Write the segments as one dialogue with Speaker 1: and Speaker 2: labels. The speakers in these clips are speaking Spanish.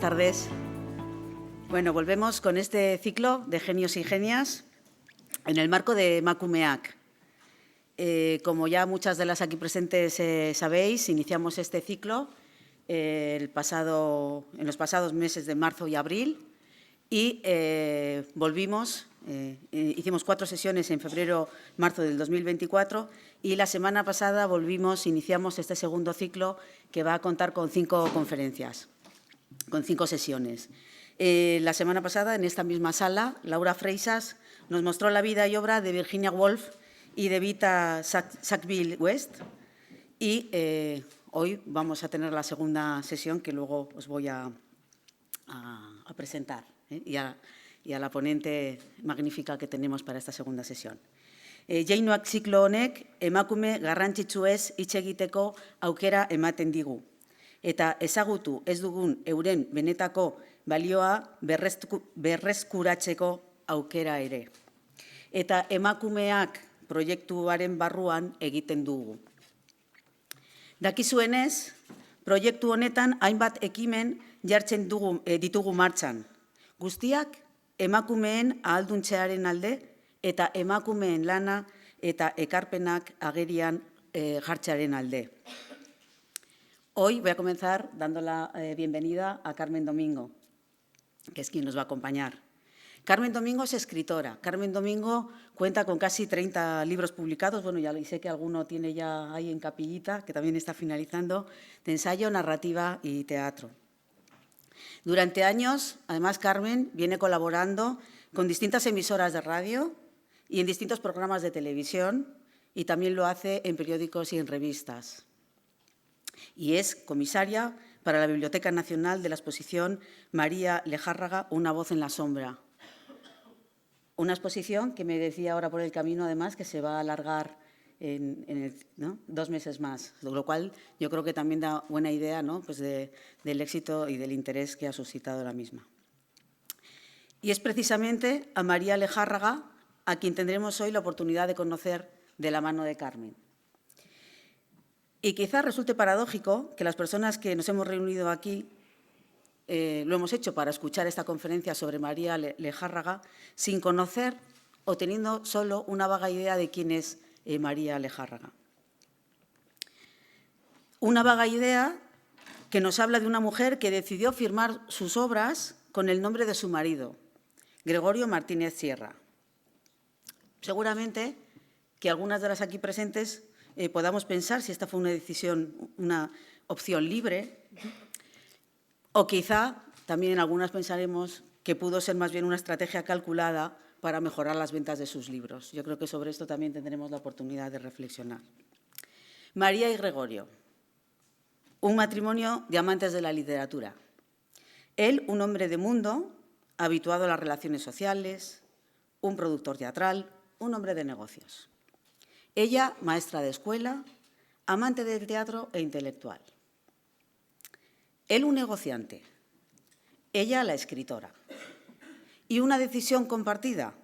Speaker 1: tardes. Bueno, volvemos con este ciclo de genios y genias en el marco de Emakumeak. Como ya muchas de las aquí presentes sabéis, iniciamos este ciclo en los pasados meses de marzo y abril y hicimos 4 sesiones en febrero-marzo del 2024 y la semana pasada iniciamos este segundo ciclo que va a contar con 5 conferencias, con 5 sesiones. La semana pasada, en esta misma sala, Laura Freixas nos mostró la vida y obra de Virginia Woolf y de Vita Sackville-West y hoy vamos a tener la segunda sesión que luego os voy a presentar y a la ponente magnífica que tenemos para esta segunda sesión. Jeinuak ziklo honek emakume garrantzitsuez hitz egiteko aukera ematen digu. Eta ezagutu ez dugun euren benetako balioa berreskuratzeko aukera ere. Eta emakumeak proiektuaren barruan egiten dugu. Dakizuenez, proiektu honetan hainbat ekimen jartzen ditugu martxan. Guztiak emakumeen ahalduntzearen alde eta emakumeen lana eta ekarpenak agerian jartzearen alde. Hoy voy a comenzar dando la bienvenida a Carmen Domingo, que es quien nos va a acompañar. Carmen Domingo es escritora. Carmen Domingo cuenta con casi 30 libros publicados. Bueno, ya sé que alguno tiene ya ahí en capillita, que también está finalizando, de ensayo, narrativa y teatro. Durante años, además, Carmen viene colaborando con distintas emisoras de radio y en distintos programas de televisión y también lo hace en periódicos y en revistas. Y es comisaria para la Biblioteca Nacional de la exposición María Lejárraga, Una voz en la sombra. Una exposición que me decía ahora por el camino, además, que se va a alargar en 2 meses más, lo cual yo creo que también da buena idea, ¿no? Pues del éxito y del interés que ha suscitado la misma. Y es precisamente a María Lejárraga a quien tendremos hoy la oportunidad de conocer de la mano de Carmen. Y quizás resulte paradójico que las personas que nos hemos reunido aquí lo hemos hecho para escuchar esta conferencia sobre María Lejárraga sin conocer o teniendo solo una vaga idea de quién es María Lejárraga. Una vaga idea que nos habla de una mujer que decidió firmar sus obras con el nombre de su marido, Gregorio Martínez Sierra. Seguramente que algunas de las aquí presentes podamos pensar si esta fue una opción libre, o quizá también algunas pensaremos que pudo ser más bien una estrategia calculada para mejorar las ventas de sus libros. Yo creo que sobre esto también tendremos la oportunidad de reflexionar. María y Gregorio, un matrimonio de amantes de la literatura. Él, un hombre de mundo, habituado a las relaciones sociales, un productor teatral, un hombre de negocios. Ella, maestra de escuela, amante del teatro e intelectual. Él, un negociante. Ella, la escritora. Y una decisión compartida,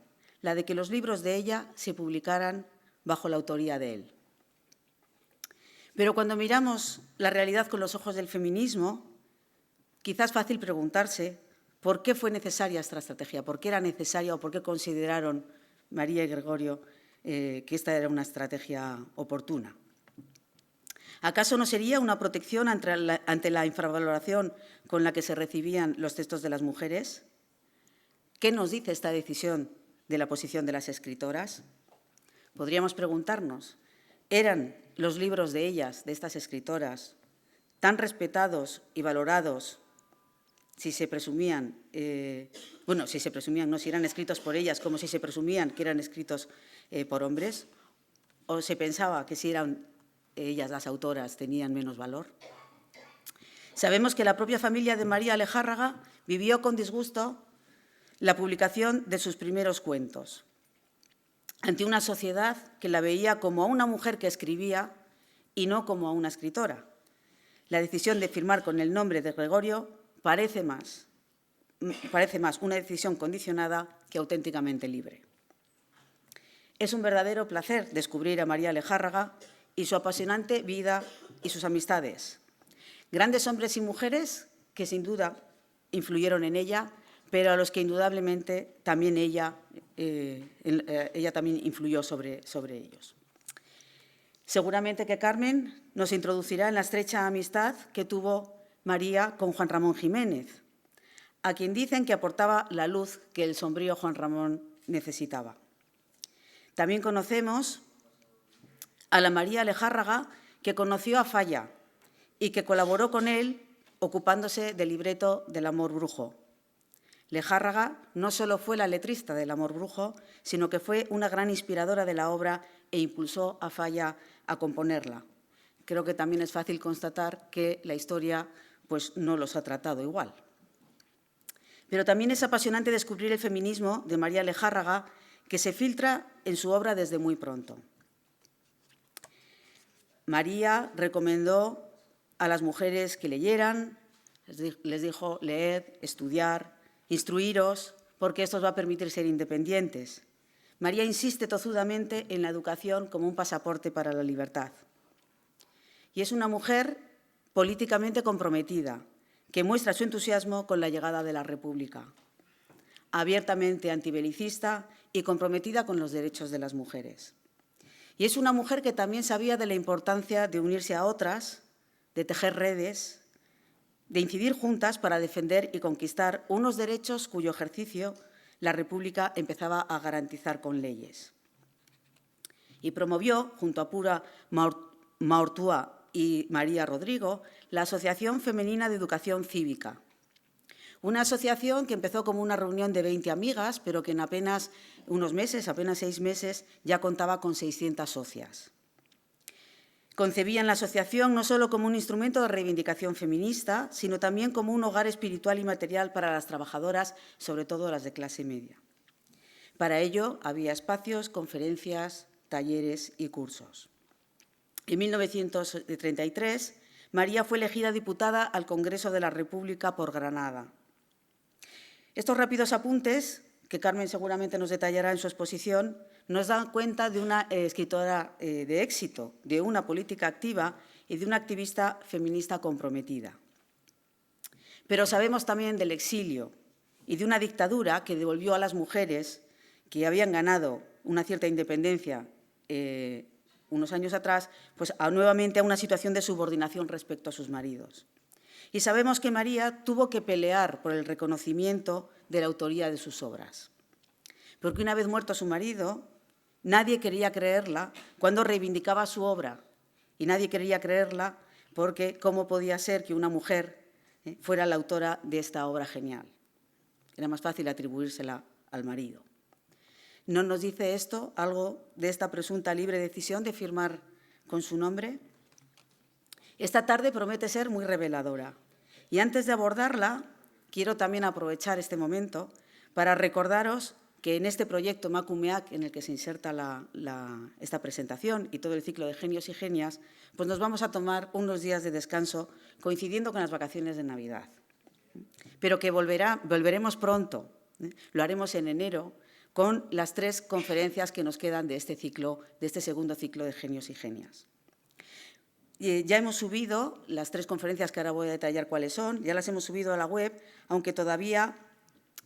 Speaker 1: la de que los libros de ella se publicaran bajo la autoría de él. Pero cuando miramos la realidad con los ojos del feminismo, quizás es fácil preguntarse por qué fue necesaria esta estrategia, por qué era necesaria o por qué consideraron María y Gregorio que esta era una estrategia oportuna. ¿Acaso no sería una protección ante la infravaloración con la que se recibían los textos de las mujeres? ¿Qué nos dice esta decisión de la posición de las escritoras? Podríamos preguntarnos, ¿eran los libros de ellas, de estas escritoras, tan respetados y valorados si se presumían, si eran escritos por ellas, como si se presumían que eran escritos por hombres? ¿O se pensaba que si eran ellas las autoras tenían menos valor? Sabemos que la propia familia de María Lejárraga vivió con disgusto la publicación de sus primeros cuentos, ante una sociedad que la veía como a una mujer que escribía y no como a una escritora. La decisión de firmar con el nombre de Gregorio parece más una decisión condicionada que auténticamente libre. Es un verdadero placer descubrir a María Lejárraga y su apasionante vida y sus amistades. Grandes hombres y mujeres que, sin duda, influyeron en ella, pero a los que indudablemente también ella también influyó sobre ellos. Seguramente que Carmen nos introducirá en la estrecha amistad que tuvo María con Juan Ramón Jiménez, a quien dicen que aportaba la luz que el sombrío Juan Ramón necesitaba. También conocemos a la María Lejárraga, que conoció a Falla y que colaboró con él ocupándose del libreto del Amor Brujo. Lejárraga no solo fue la letrista del Amor Brujo, sino que fue una gran inspiradora de la obra e impulsó a Falla a componerla. Creo que también es fácil constatar que la historia pues, no los ha tratado igual. Pero también es apasionante descubrir el feminismo de María Lejárraga, que se filtra en su obra desde muy pronto. María recomendó a las mujeres que leyeran, les dijo leed, estudiar, instruiros, porque esto os va a permitir ser independientes. María insiste tozudamente en la educación como un pasaporte para la libertad. Y es una mujer políticamente comprometida, que muestra su entusiasmo con la llegada de la República, abiertamente antibelicista y comprometida con los derechos de las mujeres. Y es una mujer que también sabía de la importancia de unirse a otras, de tejer redes, de incidir juntas para defender y conquistar unos derechos cuyo ejercicio la República empezaba a garantizar con leyes. Y promovió, junto a Pura Maortúa y María Rodrigo, la Asociación Femenina de Educación Cívica. Una asociación que empezó como una reunión de 20 amigas, pero que en apenas unos meses, apenas 6 meses, ya contaba con 600 socias. Concebían la asociación no solo como un instrumento de reivindicación feminista, sino también como un hogar espiritual y material para las trabajadoras, sobre todo las de clase media. Para ello había espacios, conferencias, talleres y cursos. En 1933, María fue elegida diputada al Congreso de la República por Granada. Estos rápidos apuntes, que Carmen seguramente nos detallará en su exposición, nos dan cuenta de una escritora de éxito, de una política activa y de una activista feminista comprometida. Pero sabemos también del exilio y de una dictadura que devolvió a las mujeres que habían ganado una cierta independencia unos años atrás, pues nuevamente a una situación de subordinación respecto a sus maridos. Y sabemos que María tuvo que pelear por el reconocimiento de la autoría de sus obras, porque una vez muerto su marido, nadie quería creerla cuando reivindicaba su obra, y nadie quería creerla porque cómo podía ser que una mujer fuera la autora de esta obra genial. Era más fácil atribuírsela al marido. ¿No nos dice esto algo de esta presunta libre decisión de firmar con su nombre? Esta tarde promete ser muy reveladora. Y antes de abordarla, quiero también aprovechar este momento para recordaros que en este proyecto Emakumeak, en el que se inserta esta presentación y todo el ciclo de Genios y Genias, pues nos vamos a tomar unos días de descanso coincidiendo con las vacaciones de Navidad. Pero que volveremos pronto, lo haremos en enero, con las 3 conferencias que nos quedan de este ciclo, de este segundo ciclo de Genios y Genias. Ya hemos subido las 3 conferencias, que ahora voy a detallar cuáles son, ya las hemos subido a la web, aunque todavía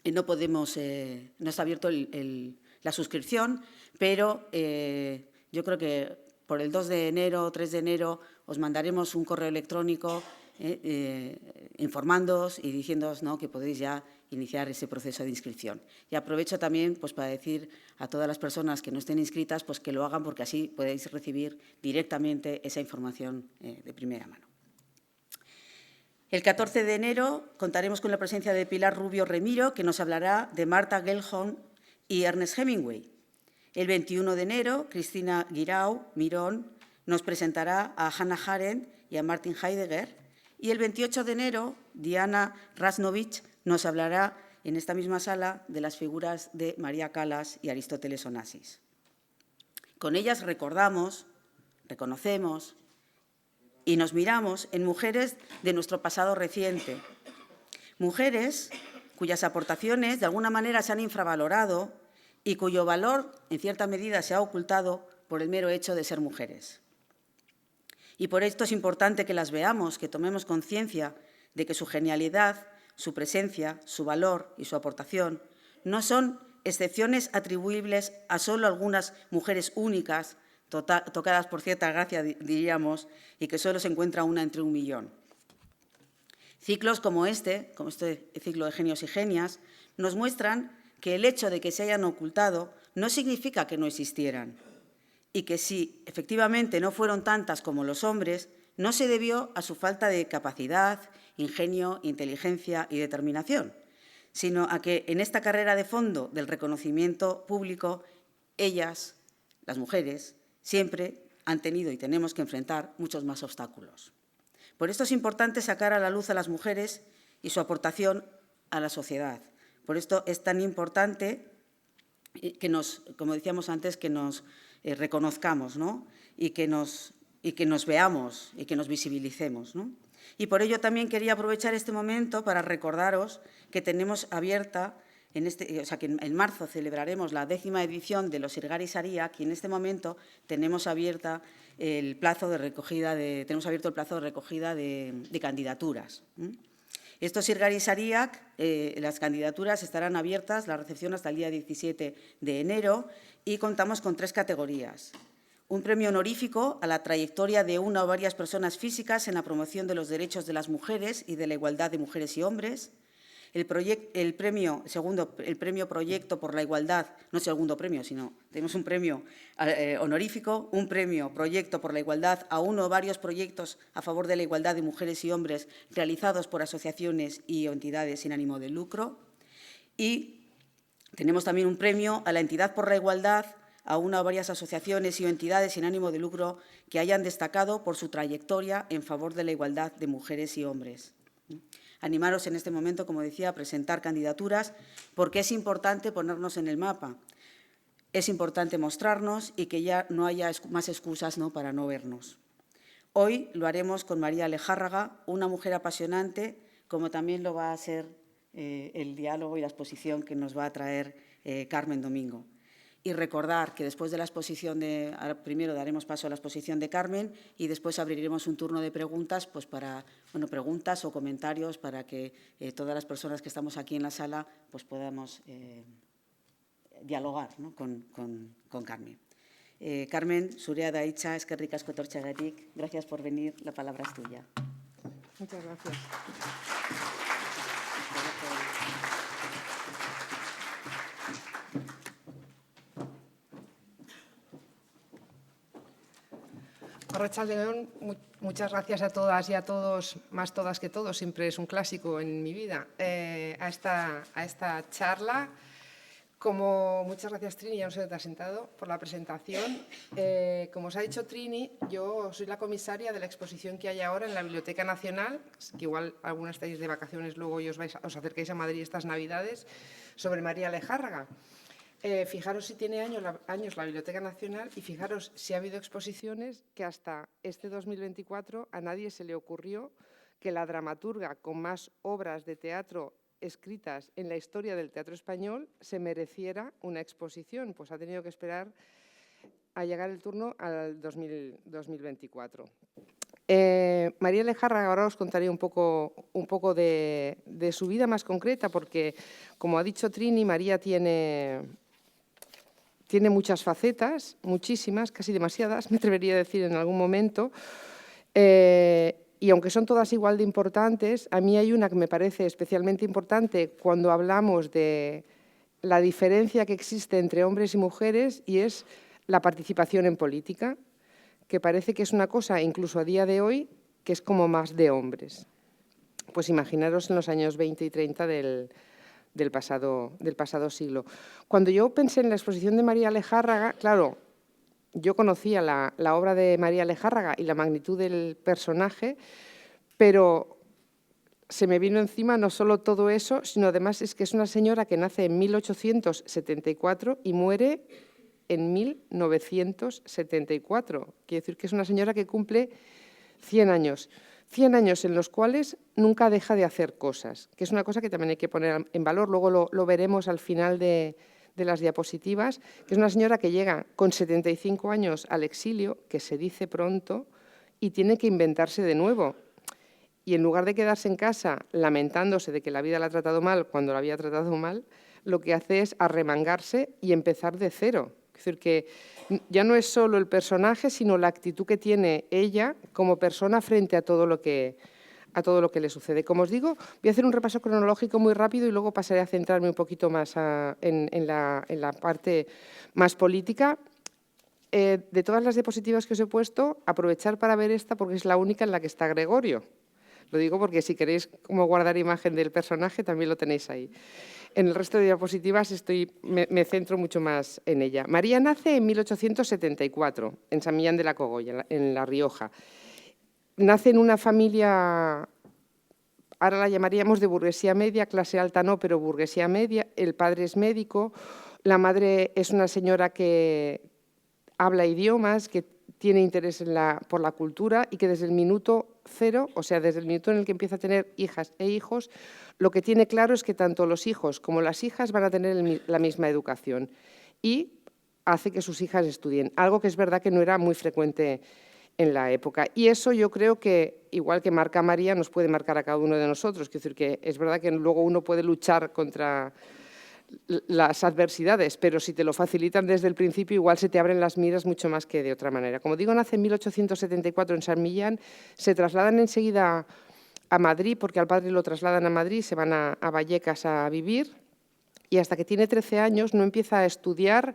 Speaker 1: no está abierto la suscripción, pero yo creo que por el 2 de enero o 3 de enero os mandaremos un correo electrónico informándoos y diciéndoos, ¿no?, que podéis ya iniciar ese proceso de inscripción. Y aprovecho también pues, para decir a todas las personas que no estén inscritas pues, que lo hagan, porque así podéis recibir directamente esa información de primera mano. El 14 de enero contaremos con la presencia de Pilar Rubio Remiro, que nos hablará de Martha Gellhorn y Ernest Hemingway. El 21 de enero, Cristina Guirao Mirón nos presentará a Hannah Arendt y a Martin Heidegger. Y el 28 de enero, Diana Rasnovich nos hablará en esta misma sala de las figuras de María Callas y Aristóteles Onassis. Con ellas recordamos, reconocemos y nos miramos en mujeres de nuestro pasado reciente, mujeres cuyas aportaciones de alguna manera se han infravalorado y cuyo valor en cierta medida se ha ocultado por el mero hecho de ser mujeres. Y por esto es importante que las veamos, que tomemos conciencia de que su genialidad su presencia, su valor y su aportación no son excepciones atribuibles a solo algunas mujeres únicas, tocadas por cierta gracia, diríamos, y que solo se encuentra una entre 1 millón. Ciclos como este ciclo de genios y genias, nos muestran que el hecho de que se hayan ocultado no significa que no existieran y que si efectivamente no fueron tantas como los hombres, no se debió a su falta de capacidad, ingenio, inteligencia y determinación, sino a que en esta carrera de fondo del reconocimiento público, ellas, las mujeres, siempre han tenido y tenemos que enfrentar muchos más obstáculos. Por esto es importante sacar a la luz a las mujeres y su aportación a la sociedad. Por esto es tan importante que nos, como decíamos antes, que nos reconozcamos, ¿no? y que nos veamos y que nos visibilicemos, ¿no? Y por ello también quería aprovechar este momento para recordaros que tenemos abierta, que en marzo celebraremos la 10ª edición de los Irgaris Ariak y en este momento tenemos abierto el plazo de recogida de candidaturas. Estos Irgaris Ariak, las candidaturas estarán abiertas, la recepción hasta el día 17 de enero y contamos con 3 categorías. Un premio honorífico a la trayectoria de una o varias personas físicas en la promoción de los derechos de las mujeres y de la igualdad de mujeres y hombres. El premio Proyecto por la Igualdad, no segundo premio, sino tenemos un premio honorífico, un premio Proyecto por la Igualdad a uno o varios proyectos a favor de la igualdad de mujeres y hombres realizados por asociaciones y entidades sin ánimo de lucro. Y tenemos también un premio a la Entidad por la Igualdad a una o varias asociaciones y entidades sin ánimo de lucro que hayan destacado por su trayectoria en favor de la igualdad de mujeres y hombres. Animaros en este momento, como decía, a presentar candidaturas porque es importante ponernos en el mapa. Es importante mostrarnos y que ya no haya más excusas, ¿no?, para no vernos. Hoy lo haremos con María Lejárraga, una mujer apasionante, como también lo va a ser el diálogo y la exposición que nos va a traer Carmen Domingo. Y recordar que después de la exposición primero daremos paso a la exposición de Carmen y después abriremos un turno de preguntas, pues preguntas o comentarios para que todas las personas que estamos aquí en la sala pues podamos dialogar, ¿no?, con Carmen. Carmen, zurea da hitza, eskerrik asko etortzeagatik. Gracias por venir, la palabra es tuya.
Speaker 2: Muchas gracias. Arratsalde-on, muchas gracias a todas y a todos, más todas que todos, siempre es un clásico en mi vida, a esta charla. Muchas gracias, Trini, ya no sé dónde te has sentado, por la presentación. Como os ha dicho Trini, yo soy la comisaria de la exposición que hay ahora en la Biblioteca Nacional, que igual algunas estáis de vacaciones luego y os acercáis a Madrid estas Navidades, sobre María Lejárraga. Fijaros si tiene años la Biblioteca Nacional y fijaros si ha habido exposiciones que hasta este 2024 a nadie se le ocurrió que la dramaturga con más obras de teatro escritas en la historia del teatro español se mereciera una exposición. Pues ha tenido que esperar a llegar el turno al 2024. María Lejárraga, ahora os contaré un poco de su vida más concreta, porque, como ha dicho Trini, María tiene muchas facetas, muchísimas, casi demasiadas, me atrevería a decir en algún momento, y aunque son todas igual de importantes, a mí hay una que me parece especialmente importante cuando hablamos de la diferencia que existe entre hombres y mujeres, y es la participación en política, que parece que es una cosa, incluso a día de hoy, que es como más de hombres. Pues imaginaros en los años 20 y 30 del pasado siglo. Cuando yo pensé en la exposición de María Lejárraga, claro, yo conocía la obra de María Lejárraga y la magnitud del personaje, pero se me vino encima no solo todo eso, sino además es que es una señora que nace en 1874 y muere en 1974. Quiere decir que es una señora que cumple 100 años. 100 años en los cuales nunca deja de hacer cosas, que es una cosa que también hay que poner en valor. Luego lo veremos al final de las diapositivas, que es una señora que llega con 75 años al exilio, que se dice pronto, y tiene que inventarse de nuevo. y en lugar de quedarse en casa lamentándose de que la vida la ha tratado mal cuando la había tratado mal, lo que hace es arremangarse y empezar de cero. Es decir, que ya no es solo el personaje, sino la actitud que tiene ella como persona frente a todo lo que le sucede. Como os digo, voy a hacer un repaso cronológico muy rápido y luego pasaré a centrarme un poquito más en la parte más política. De todas las diapositivas que os he puesto, aprovechar para ver esta porque es la única en la que está Gregorio. Lo digo porque si queréis como guardar imagen del personaje, también lo tenéis ahí. En el resto de diapositivas me centro mucho más en ella. María nace en 1874, en San Millán de la Cogolla, en La Rioja. Nace en una familia, ahora la llamaríamos de burguesía media, clase alta no, pero burguesía media. El padre es médico, la madre es una señora que habla idiomas, que tiene interés por la cultura y que desde el minuto cero, o sea, desde el minuto en el que empieza a tener hijas e hijos, lo que tiene claro es que tanto los hijos como las hijas van a tener la misma educación y hace que sus hijas estudien, algo que es verdad que no era muy frecuente en la época. Y eso yo creo que, igual que marca a María, nos puede marcar a cada uno de nosotros. Quiero decir que es verdad que luego uno puede luchar contra las adversidades, pero si te lo facilitan desde el principio, igual se te abren las miras mucho más que de otra manera. Como digo, nace en 1874 en San Millán, se trasladan enseguida a Madrid, porque al padre lo trasladan a Madrid, se van a Vallecas a vivir, y hasta que tiene 13 años no empieza a estudiar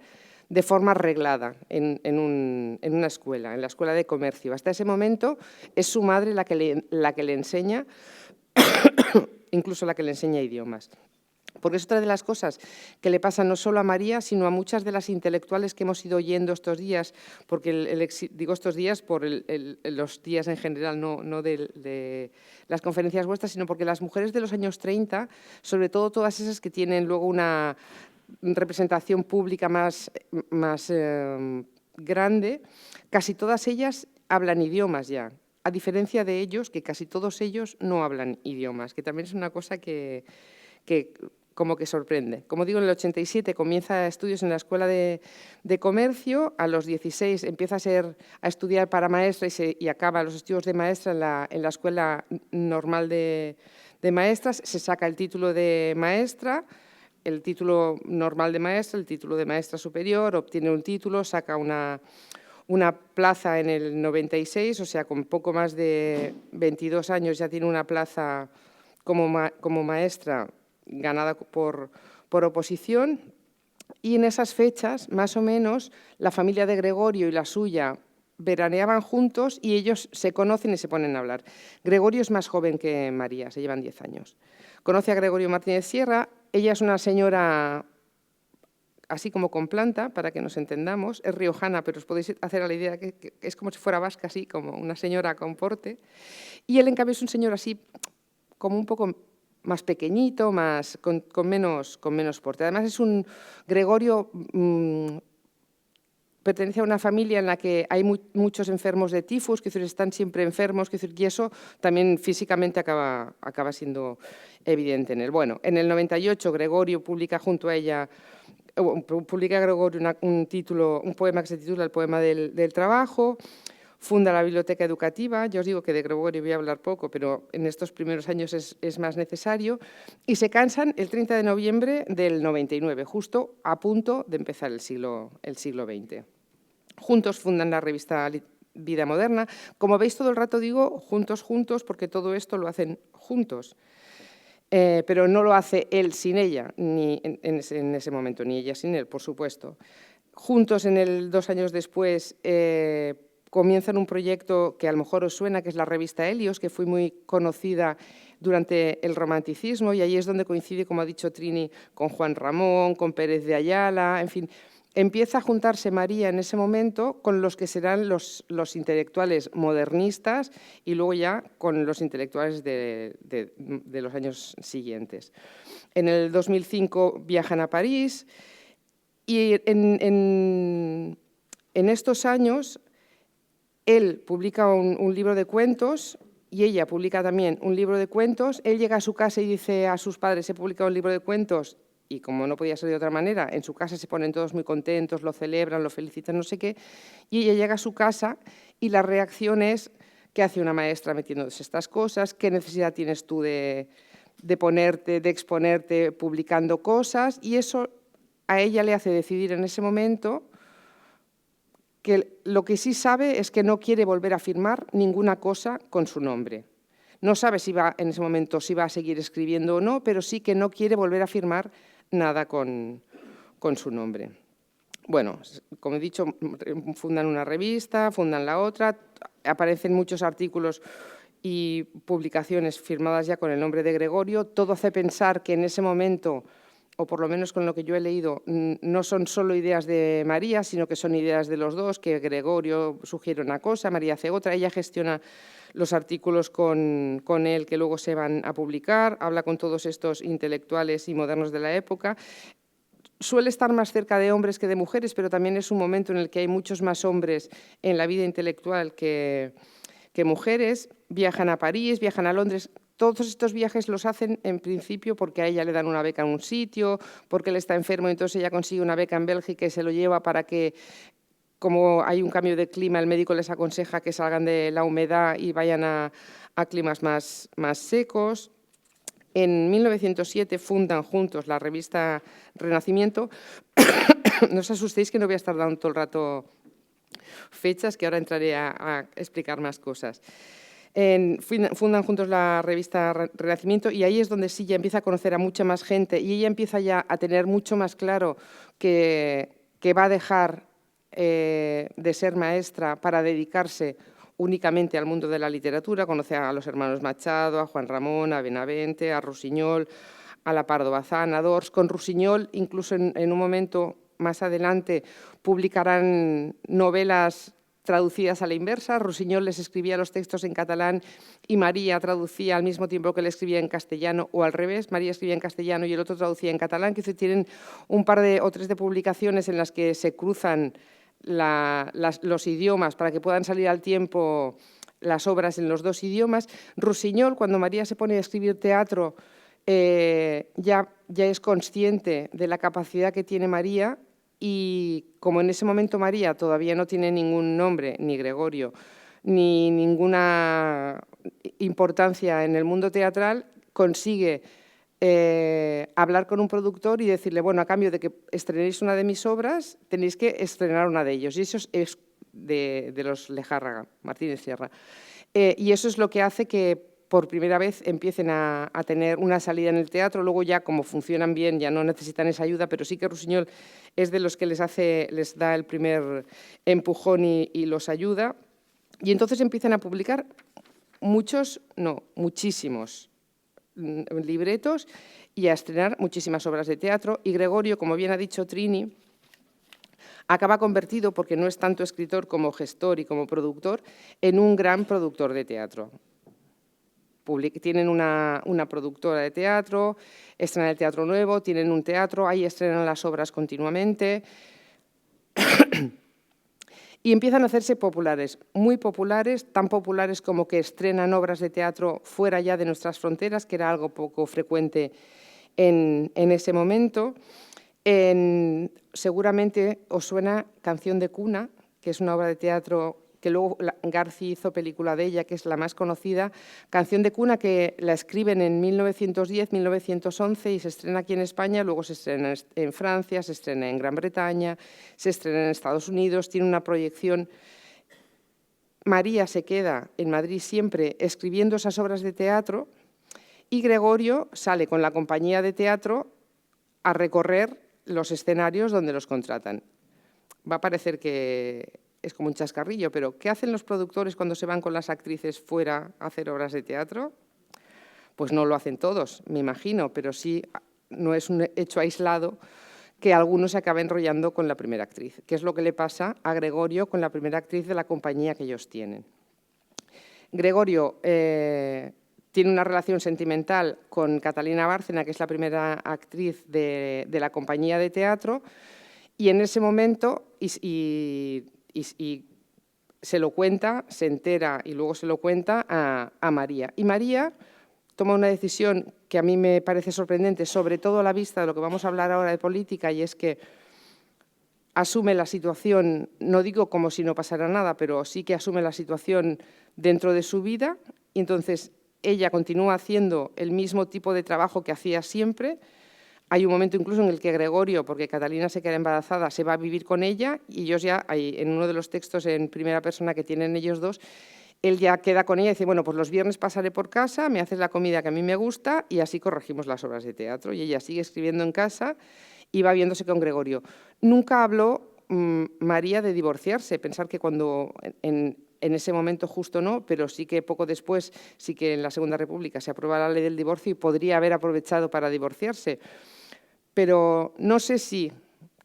Speaker 2: de forma reglada en una escuela, en la Escuela de Comercio. Hasta ese momento es su madre la que le enseña, incluso la que le enseña idiomas. Porque es otra de las cosas que le pasa no solo a María, sino a muchas de las intelectuales que hemos ido oyendo estos días, porque digo estos días por los días en general, no de las conferencias vuestras, sino porque las mujeres de los años 30, sobre todo todas esas que tienen luego una representación pública más grande, casi todas ellas hablan idiomas ya, a diferencia de ellos, que casi todos ellos no hablan idiomas, que también es una cosa que como que sorprende. Como digo, en el 87 comienza estudios en la Escuela de Comercio, a los 16 empieza a estudiar para maestra y acaba los estudios de maestra en la Escuela Normal de Maestras, se saca el título de maestra, el título normal de maestra, el título de maestra superior, obtiene un título, saca una plaza en el 96, o sea, con poco más de 22 años ya tiene una plaza como maestra ganada por oposición, y en esas fechas, más o menos, la familia de Gregorio y la suya veraneaban juntos y ellos se conocen y se ponen a hablar. Gregorio es más joven que María, se llevan 10 años. Conoce a Gregorio Martínez Sierra, ella es una señora así como con planta, para que nos entendamos, es riojana, pero os podéis hacer a la idea que es como si fuera vasca, así como una señora con porte, y él en cambio es un señor así como un poco más pequeñito, con menos porte. Además es un Gregorio, pertenece a una familia en la que hay muchos enfermos de tifus, que están siempre enfermos, y eso también físicamente acaba siendo evidente en él. Bueno, en el 98 Gregorio publica junto a ella, publica Gregorio un poema que se titula El poema del trabajo. Funda la biblioteca educativa, yo os digo que de Gregorio voy a hablar poco, pero en estos primeros años es más necesario, y se casan el 30 de noviembre del 99, justo a punto de empezar el siglo XX. Juntos fundan la revista Vida Moderna. Como veis, todo el rato digo juntos, porque todo esto lo hacen juntos, pero no lo hace él sin ella, ni en ese momento, ni ella sin él, por supuesto. Juntos, 2 años después, comienzan un proyecto que a lo mejor os suena, que es la revista Helios, que fue muy conocida durante el romanticismo, y ahí es donde coincide, como ha dicho Trini, con Juan Ramón, con Pérez de Ayala, en fin. Empieza a juntarse María en ese momento con los que serán los intelectuales modernistas y luego ya con los intelectuales de los años siguientes. En el 2005 viajan a París y en estos años él publica un libro de cuentos y ella publica también un libro de cuentos. Él llega a su casa y dice a sus padres: he publicado un libro de cuentos, y como no podía ser de otra manera, en su casa se ponen todos muy contentos, lo celebran, lo felicitan, no sé qué, y ella llega a su casa y la reacción es ¿Qué hace una maestra metiéndose estas cosas? ¿Qué necesidad tienes tú de ponerte, de exponerte publicando cosas? Y eso a ella le hace decidir en ese momento que lo que sí sabe es que no quiere volver a firmar ninguna cosa con su nombre. No sabe si va, en ese momento, si va a seguir escribiendo o no, pero sí que no quiere volver a firmar nada con su nombre. Bueno, como he dicho, fundan una revista, fundan la otra, aparecen muchos artículos y publicaciones firmadas ya con el nombre de Gregorio. Todo hace pensar que en ese momento, o por lo menos con lo que yo he leído, no son solo ideas de María, sino que son ideas de los dos, que Gregorio sugiere una cosa, María hace otra, ella gestiona los artículos con él que luego se van a publicar, habla con todos estos intelectuales y modernos de la época. Suele estar más cerca de hombres que de mujeres, pero también es un momento en el que hay muchos más hombres en la vida intelectual que mujeres. Viajan a París, viajan a Londres. Todos estos viajes los hacen en principio porque a ella le dan una beca en un sitio, porque él está enfermo, entonces ella consigue una beca en Bélgica y se lo lleva para que, como hay un cambio de clima, el médico les aconseja que salgan de la humedad y vayan a climas más secos. En 1907 fundan juntos la revista Renacimiento. No os asustéis que no voy a estar dando todo el rato fechas, que ahora entraré a explicar más cosas. Fundan juntos la revista Renacimiento y ahí es donde sí ya empieza a conocer a mucha más gente y ella empieza ya a tener mucho más claro que va a dejar de ser maestra para dedicarse únicamente al mundo de la literatura. Conoce a los hermanos Machado, a Juan Ramón, a Benavente, a Rusiñol, a la Pardo Bazán, a Dors. Con Rusiñol, incluso en un momento más adelante, publicarán novelas traducidas a la inversa. Rusiñol les escribía los textos en catalán y María traducía al mismo tiempo que le escribía en castellano, o al revés, María escribía en castellano y el otro traducía en catalán, que tienen un par o tres de publicaciones en las que se cruzan los idiomas para que puedan salir al tiempo las obras en los dos idiomas. Rusiñol, cuando María se pone a escribir teatro, ya es consciente de la capacidad que tiene María y como en ese momento María todavía no tiene ningún nombre, ni Gregorio, ni ninguna importancia en el mundo teatral, consigue hablar con un productor y decirle, bueno, a cambio de que estrenéis una de mis obras, tenéis que estrenar una de ellos. Y eso es de los Lejárraga, Martínez Sierra. Y eso es lo que hace que por primera vez empiecen a tener una salida en el teatro. Luego ya, como funcionan bien, ya no necesitan esa ayuda, pero sí que Rusiñol es de los que les da el primer empujón y los ayuda. Y entonces empiezan a publicar muchísimos libretos y a estrenar muchísimas obras de teatro. Y Gregorio, como bien ha dicho Trini, acaba convertido, porque no es tanto escritor como gestor y como productor, en un gran productor de teatro. Tienen una productora de teatro, estrenan el Teatro Nuevo, tienen un teatro, ahí estrenan las obras continuamente y empiezan a hacerse populares, muy populares, tan populares como que estrenan obras de teatro fuera ya de nuestras fronteras, que era algo poco frecuente en ese momento. Seguramente os suena Canción de Cuna, que es una obra de teatro que luego Garci hizo película de ella, que es la más conocida. Canción de Cuna, que la escriben en 1910, 1911 y se estrena aquí en España, luego se estrena en Francia, se estrena en Gran Bretaña, se estrena en Estados Unidos, tiene una proyección. María se queda en Madrid siempre escribiendo esas obras de teatro y Gregorio sale con la compañía de teatro a recorrer los escenarios donde los contratan. Va a parecer que es como un chascarrillo, pero ¿qué hacen los productores cuando se van con las actrices fuera a hacer obras de teatro? Pues no lo hacen todos, me imagino, pero sí no es un hecho aislado que algunos se acaben enrollando con la primera actriz, que es lo que le pasa a Gregorio con la primera actriz de la compañía que ellos tienen. Gregorio tiene una relación sentimental con Catalina Bárcena, que es la primera actriz de la compañía de teatro, y en ese momento, y se lo cuenta, se entera y luego se lo cuenta a María. Y María toma una decisión que a mí me parece sorprendente, sobre todo a la vista de lo que vamos a hablar ahora de política, y es que asume la situación, no digo como si no pasara nada, pero sí que asume la situación dentro de su vida, y entonces ella continúa haciendo el mismo tipo de trabajo que hacía siempre. Hay un momento incluso en el que Gregorio, porque Catalina se queda embarazada, se va a vivir con ella, y ellos ya, en uno de los textos en primera persona que tienen ellos dos, él ya queda con ella y dice, bueno, pues los viernes pasaré por casa, me haces la comida que a mí me gusta y así corregimos las obras de teatro. Y ella sigue escribiendo en casa y va viéndose con Gregorio. Nunca habló María de divorciarse, pensar que cuando en ese momento justo no, pero sí que poco después, sí que en la Segunda República se aprueba la ley del divorcio y podría haber aprovechado para divorciarse. Pero no sé si,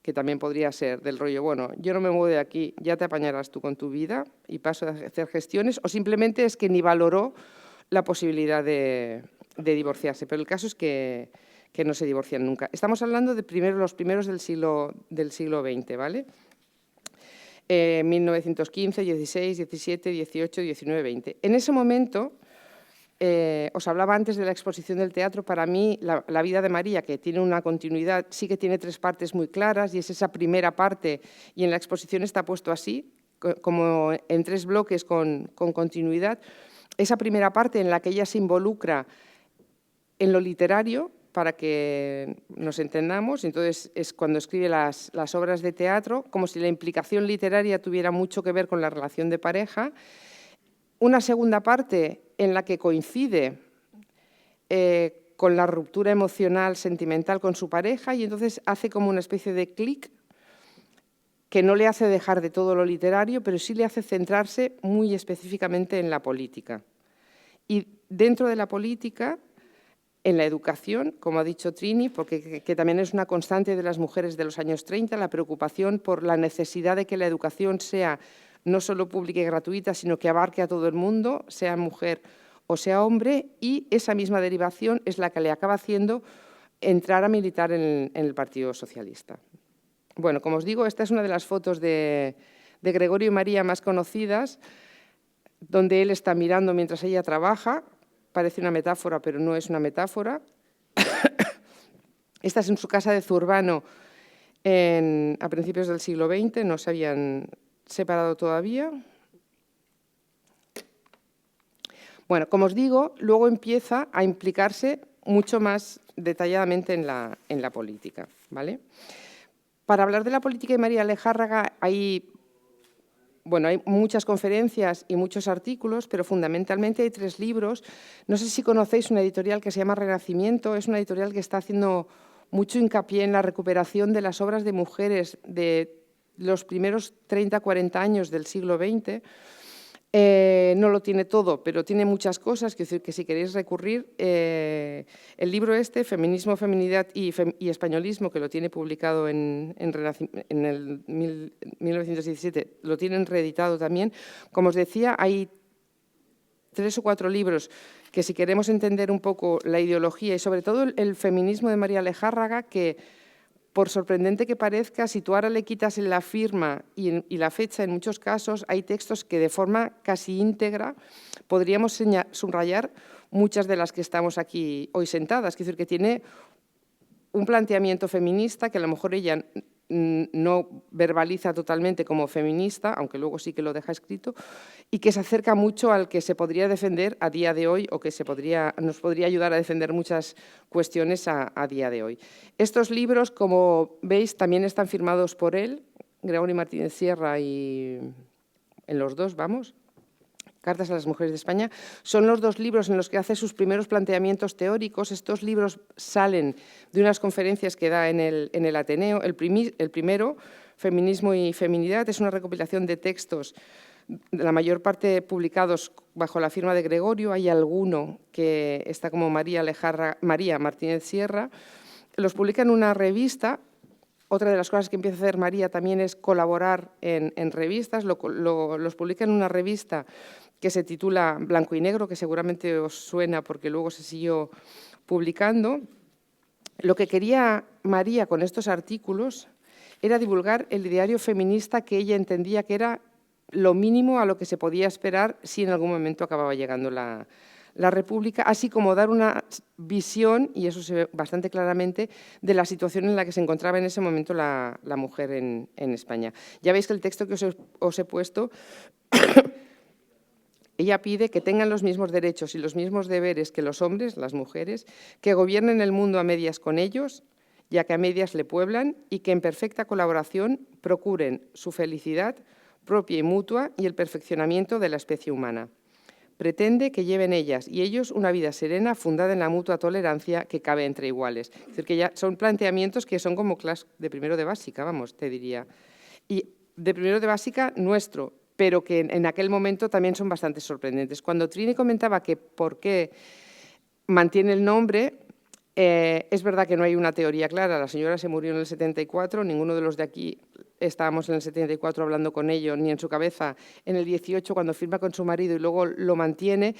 Speaker 2: que también podría ser del rollo, bueno, yo no me muevo de aquí, ya te apañarás tú con tu vida y paso a hacer gestiones, o simplemente es que ni valoró la posibilidad de divorciarse. Pero el caso es que no se divorcian nunca. Estamos hablando de los primeros del siglo XX, ¿vale? 1915, 16, 17, 18, 19, 20. En ese momento, os hablaba antes de la exposición del teatro, para mí la vida de María, que tiene una continuidad, sí que tiene 3 partes muy claras, y es esa primera parte, y en la exposición está puesto así, como en 3 bloques con continuidad. Esa primera parte en la que ella se involucra en lo literario, para que nos entendamos, entonces es cuando escribe las obras de teatro, como si la implicación literaria tuviera mucho que ver con la relación de pareja. Una segunda parte en la que coincide con la ruptura emocional, sentimental con su pareja, y entonces hace como una especie de clic que no le hace dejar de todo lo literario, pero sí le hace centrarse muy específicamente en la política. Y dentro de la política, en la educación, como ha dicho Trini, porque que también es una constante de las mujeres de los años 30, la preocupación por la necesidad de que la educación sea no solo pública y gratuita, sino que abarque a todo el mundo, sea mujer o sea hombre, y esa misma derivación es la que le acaba haciendo entrar a militar en el Partido Socialista. Bueno, como os digo, esta es una de las fotos de Gregorio y María más conocidas, donde él está mirando mientras ella trabaja. Parece una metáfora, pero no es una metáfora. Esta es en su casa de Zurbano a principios del siglo XX, no se habían separado todavía. Bueno, como os digo, luego empieza a implicarse mucho más detalladamente en la política, ¿vale? Para hablar de la política de María Lejárraga hay muchas conferencias y muchos artículos, pero fundamentalmente hay 3 libros. No sé si conocéis una editorial que se llama Renacimiento, es una editorial que está haciendo mucho hincapié en la recuperación de las obras de mujeres de los primeros 30, 40 años del siglo XX. No lo tiene todo, pero tiene muchas cosas, que si queréis recurrir, el libro Feminismo, Feminidad y Españolismo, que lo tiene publicado en el 1917, lo tienen reeditado también. Como os decía, hay 3 o 4 libros que, si queremos entender un poco la ideología y sobre todo el feminismo de María Lejárraga, que, por sorprendente que parezca, si tú ahora le quitas la firma y la fecha, en muchos casos hay textos que de forma casi íntegra podríamos subrayar muchas de las que estamos aquí hoy sentadas. Es decir, que tiene un planteamiento feminista que a lo mejor ella no verbaliza totalmente como feminista, aunque luego sí que lo deja escrito, y que se acerca mucho al que se podría defender a día de hoy, o que nos podría ayudar a defender muchas cuestiones a día de hoy. Estos libros, como veis, también están firmados por él, Gregorio Martínez Sierra, y en los dos, vamos, Cartas a las Mujeres de España, son los 2 libros en los que hace sus primeros planteamientos teóricos. Estos libros salen de unas conferencias que da en el Ateneo. El primero, Feminismo y Feminidad, es una recopilación de textos, la mayor parte publicados bajo la firma de Gregorio. Hay alguno que está como María Martínez Sierra. Los publica en una revista. Otra de las cosas que empieza a hacer María también es colaborar en revistas. Los publica en una revista que se titula Blanco y Negro, que seguramente os suena porque luego se siguió publicando. Lo que quería María con estos artículos era divulgar el ideario feminista que ella entendía que era lo mínimo a lo que se podía esperar si en algún momento acababa llegando la la República, así como dar una visión, y eso se ve bastante claramente, de la situación en la que se encontraba en ese momento la mujer en España. Ya veis que el texto que os he puesto, ella pide que tengan los mismos derechos y los mismos deberes que los hombres, las mujeres, que gobiernen el mundo a medias con ellos, ya que a medias le pueblan, y que en perfecta colaboración procuren su felicidad propia y mutua y el perfeccionamiento de la especie humana. Pretende que lleven ellas y ellos una vida serena fundada en la mutua tolerancia que cabe entre iguales. Es decir, que ya son planteamientos que son como clase de primero de básica, vamos, te diría. Y de primero de básica nuestro, pero que en aquel momento también son bastante sorprendentes. Cuando Trini comentaba que por qué mantiene el nombre, es verdad que no hay una teoría clara. La señora se murió en el 74, ninguno de los de aquí estábamos en el 74 hablando con ello, ni en su cabeza en el 18 cuando firma con su marido y luego lo mantiene.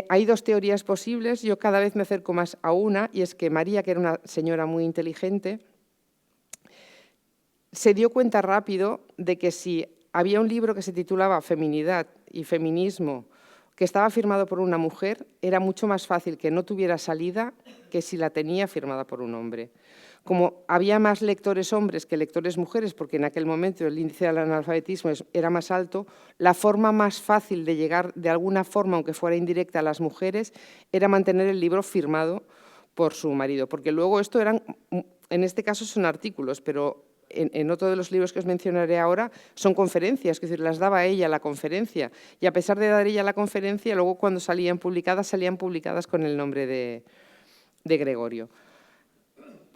Speaker 2: Hay dos teorías posibles, yo cada vez me acerco más a una, y es que María, que era una señora muy inteligente, se dio cuenta rápido de que si había un libro que se titulaba Feminidad y Feminismo, que estaba firmado por una mujer, era mucho más fácil que no tuviera salida que si la tenía firmada por un hombre. Como había más lectores hombres que lectores mujeres, porque en aquel momento el índice del analfabetismo era más alto, la forma más fácil de llegar de alguna forma, aunque fuera indirecta, a las mujeres, era mantener el libro firmado por su marido. Porque luego esto eran, en este caso son artículos, pero en otro de los libros que os mencionaré ahora son conferencias, es decir, las daba ella la conferencia. Y a pesar de dar ella la conferencia, luego cuando salían publicadas con el nombre de Gregorio.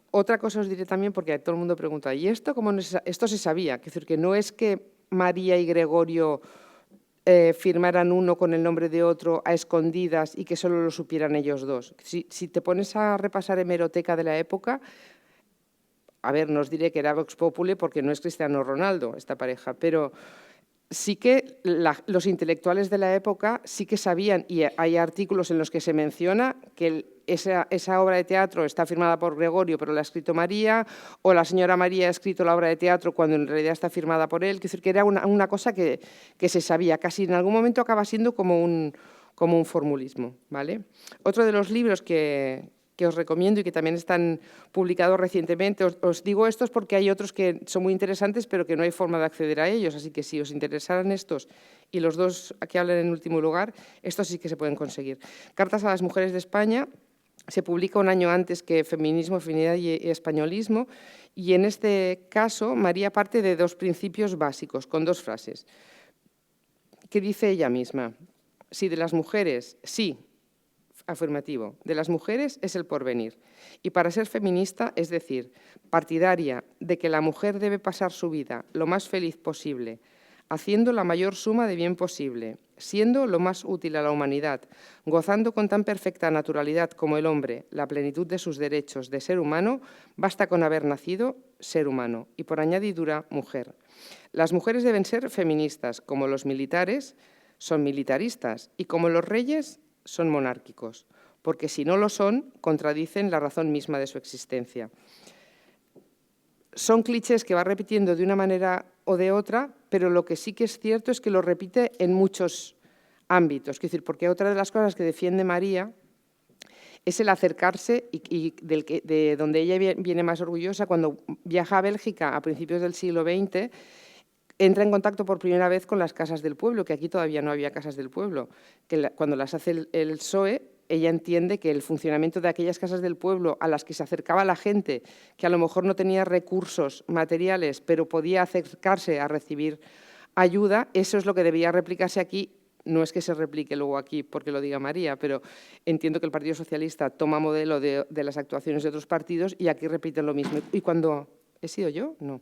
Speaker 2: Otra cosa os diré también, porque todo el mundo pregunta, ¿y esto cómo no esto se sabía? Es decir, que no es que María y Gregorio firmaran uno con el nombre de otro a escondidas y que solo lo supieran ellos dos. Si te pones a repasar hemeroteca de la época, a ver, no os diré que era Vox Populi porque no es Cristiano Ronaldo esta pareja, pero sí que los intelectuales de la época sí que sabían, y hay artículos en los que se menciona que esa obra de teatro está firmada por Gregorio, pero la ha escrito María, o la señora María ha escrito la obra de teatro cuando en realidad está firmada por él. Es decir, que era una cosa que se sabía, casi en algún momento acaba siendo como un formulismo, ¿vale? Otro de los libros que os recomiendo y que también están publicados recientemente. Os digo estos porque hay otros que son muy interesantes, pero que no hay forma de acceder a ellos. Así que si os interesaran estos y los dos que hablan en último lugar, estos sí que se pueden conseguir. Cartas a las mujeres de España se publica un año antes que Feminismo, Feminidad y Españolismo, y en este caso María parte de dos principios básicos, con dos frases, que dice ella misma. Sí, de las mujeres, sí, afirmativo, de las mujeres es el porvenir. Y para ser feminista, es decir, partidaria de que la mujer debe pasar su vida lo más feliz posible, haciendo la mayor suma de bien posible, siendo lo más útil a la humanidad, gozando con tan perfecta naturalidad como el hombre la plenitud de sus derechos de ser humano, basta con haber nacido ser humano y, por añadidura, mujer. Las mujeres deben ser feministas, como los militares son militaristas y como los reyes son monárquicos, porque si no lo son, contradicen la razón misma de su existencia. Son clichés que va repitiendo de una manera o de otra, pero lo que sí que es cierto es que lo repite en muchos ámbitos. Es decir, porque otra de las cosas que defiende María es el acercarse y de donde ella viene más orgullosa, cuando viaja a Bélgica a principios del siglo XX, entra en contacto por primera vez con las casas del pueblo, que aquí todavía no había casas del pueblo, que cuando las hace el PSOE, ella entiende que el funcionamiento de aquellas casas del pueblo a las que se acercaba la gente, que a lo mejor no tenía recursos materiales, pero podía acercarse a recibir ayuda, eso es lo que debía replicarse aquí. No es que se replique luego aquí porque lo diga María, pero entiendo que el Partido Socialista toma modelo de las actuaciones de otros partidos y aquí repiten lo mismo. ¿Y cuando he sido yo? No.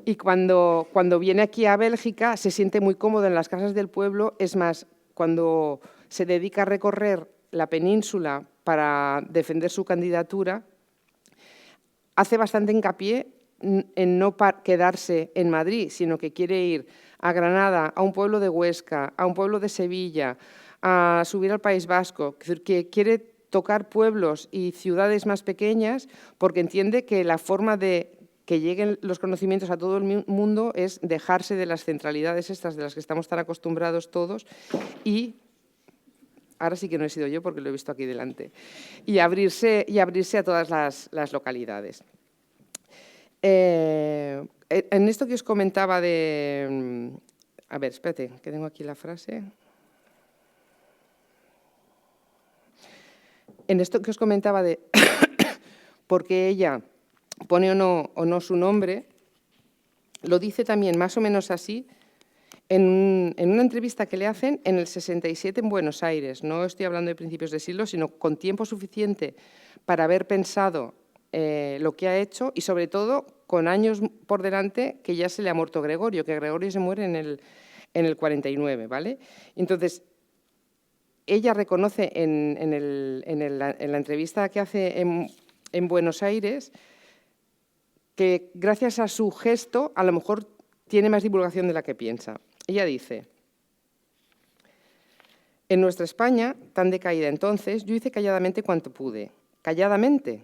Speaker 2: Y cuando viene aquí a Bélgica se siente muy cómodo en las casas del pueblo. Es más, cuando se dedica a recorrer la península para defender su candidatura, hace bastante hincapié en no quedarse en Madrid, sino que quiere ir a Granada, a un pueblo de Huesca, a un pueblo de Sevilla, a subir al País Vasco, es decir, que quiere tocar pueblos y ciudades más pequeñas porque entiende que la forma de que lleguen los conocimientos a todo el mundo es dejarse de las centralidades estas de las que estamos tan acostumbrados todos y ahora sí que no he sido yo porque lo he visto aquí delante, y abrirse a todas las localidades. En esto que os comentaba de... A ver, espérate, que tengo aquí la frase. En esto que os comentaba de por qué ella pone o no su nombre, lo dice también más o menos así en una entrevista que le hacen en el 67 en Buenos Aires. No estoy hablando de principios de siglo, sino con tiempo suficiente para haber pensado lo que ha hecho y, sobre todo, con años por delante que ya se le ha muerto Gregorio, que Gregorio se muere en el 49, ¿vale? Entonces, ella reconoce en la entrevista que hace en Buenos Aires que gracias a su gesto a lo mejor tiene más divulgación de la que piensa. Ella dice: en nuestra España, tan decaída entonces, yo hice calladamente cuanto pude. Calladamente,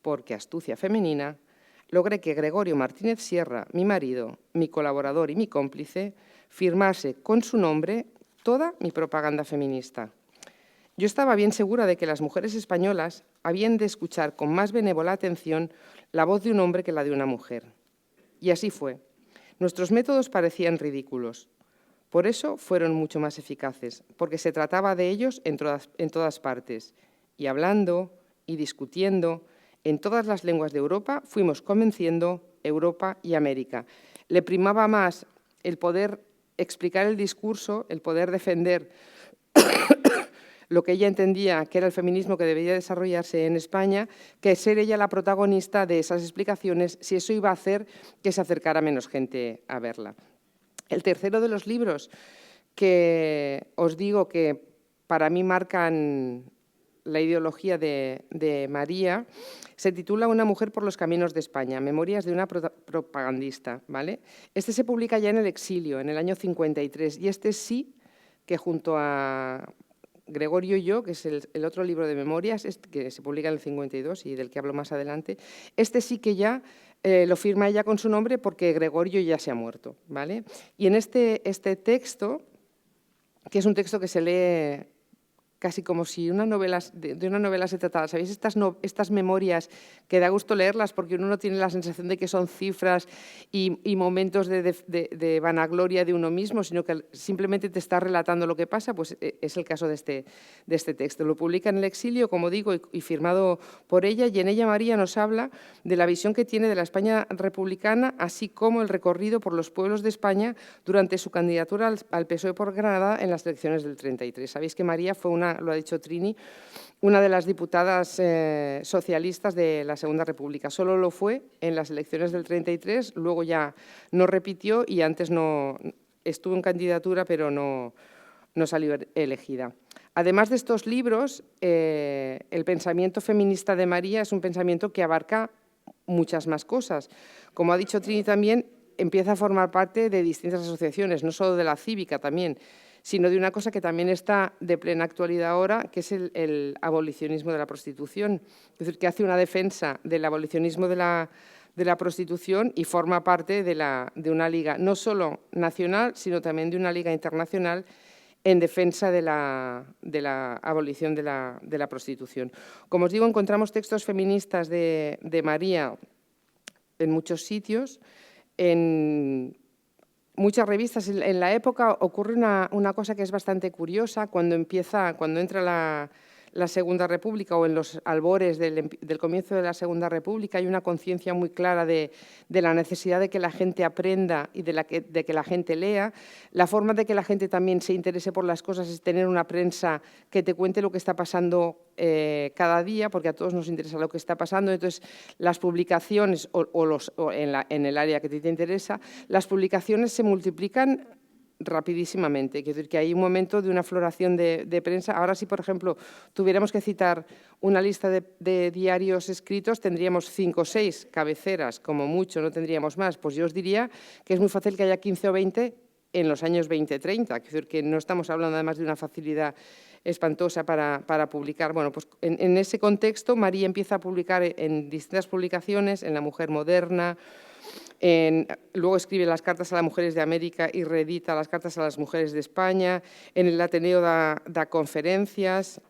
Speaker 2: porque astucia femenina, logré que Gregorio Martínez Sierra, mi marido, mi colaborador y mi cómplice, firmase con su nombre toda mi propaganda feminista. Yo estaba bien segura de que las mujeres españolas habían de escuchar con más benévola atención la voz de un hombre que la de una mujer. Y así fue. Nuestros métodos parecían ridículos. Por eso fueron mucho más eficaces, porque se trataba de ellos en todas partes. Y hablando y discutiendo, en todas las lenguas de Europa fuimos convenciendo Europa y América. Le primaba más el poder explicar el discurso, el poder defender lo que ella entendía que era el feminismo que debería desarrollarse en España, que ser ella la protagonista de esas explicaciones, si eso iba a hacer que se acercara menos gente a verla. El tercero de los libros que os digo que para mí marcan la ideología de María se titula Una mujer por los caminos de España, memorias de una propagandista, ¿vale? Este se publica ya en el exilio, en el año 53, y este sí que junto a Gregorio y yo, que es el otro libro de memorias, que se publica en el 52 y del que hablo más adelante, este sí que ya lo firma ella con su nombre porque Gregorio ya se ha muerto, ¿vale? Y en este texto, que es un texto que se lee casi como si de una novela se tratara. ¿Sabéis estas memorias que da gusto leerlas porque uno no tiene la sensación de que son cifras y momentos de vanagloria de uno mismo, sino que simplemente te está relatando lo que pasa? Pues es el caso de este texto. Lo publica en el exilio, como digo, y firmado por ella, y en ella María nos habla de la visión que tiene de la España republicana, así como el recorrido por los pueblos de España durante su candidatura al PSOE por Granada en las elecciones del 33. Sabéis que María fue lo ha dicho Trini, una de las diputadas socialistas de la Segunda República. Solo lo fue en las elecciones del 33, luego ya no repitió y antes no estuvo en candidatura, pero no salió elegida. Además de estos libros, el pensamiento feminista de María es un pensamiento que abarca muchas más cosas. Como ha dicho Trini también, empieza a formar parte de distintas asociaciones, no solo de la cívica también, sino de una cosa que también está de plena actualidad ahora, que es el abolicionismo de la prostitución. Es decir, que hace una defensa del abolicionismo de la prostitución y forma parte de una liga no solo nacional, sino también de una liga internacional en defensa de la abolición de la prostitución. Como os digo, encontramos textos feministas de María en muchos sitios. En muchas revistas en la época ocurre una cosa que es bastante curiosa. Cuando entra la Segunda República o en los albores del comienzo de la Segunda República, hay una conciencia muy clara de la necesidad de que la gente aprenda y de que la gente lea. La forma de que la gente también se interese por las cosas es tener una prensa que te cuente lo que está pasando cada día, porque a todos nos interesa lo que está pasando. Entonces, las publicaciones en el área que te interesa, las publicaciones se multiplican rapidísimamente. Quiero decir que hay un momento de una floración de prensa. Ahora, si, por ejemplo, tuviéramos que citar una lista de diarios escritos, tendríamos 5 o 6 cabeceras, como mucho, no tendríamos más. Pues yo os diría que es muy fácil que haya 15 o 20 en los años 20-30. Quiero decir que no estamos hablando además de una facilidad espantosa para publicar. Bueno, pues en ese contexto María empieza a publicar en distintas publicaciones, en La Mujer Moderna, Luego escribe las cartas a las mujeres de América y reedita las cartas a las mujeres de España. En el Ateneo da conferencias.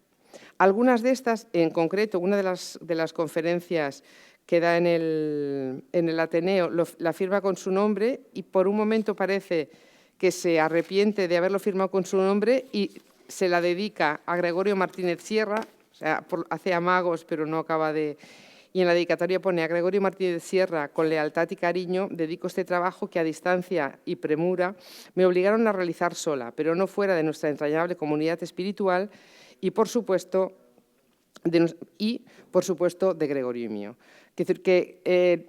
Speaker 2: Algunas de estas, en concreto, una de las conferencias que da en el Ateneo, la firma con su nombre y por un momento parece que se arrepiente de haberlo firmado con su nombre y se la dedica a Gregorio Martínez Sierra, o sea, hace amagos, pero no acaba de... Y en la dedicatoria pone: a Gregorio Martínez Sierra, con lealtad y cariño, dedico este trabajo que a distancia y premura me obligaron a realizar sola, pero no fuera de nuestra entrañable comunidad espiritual y, por supuesto, de Gregorio y mío. Es decir, que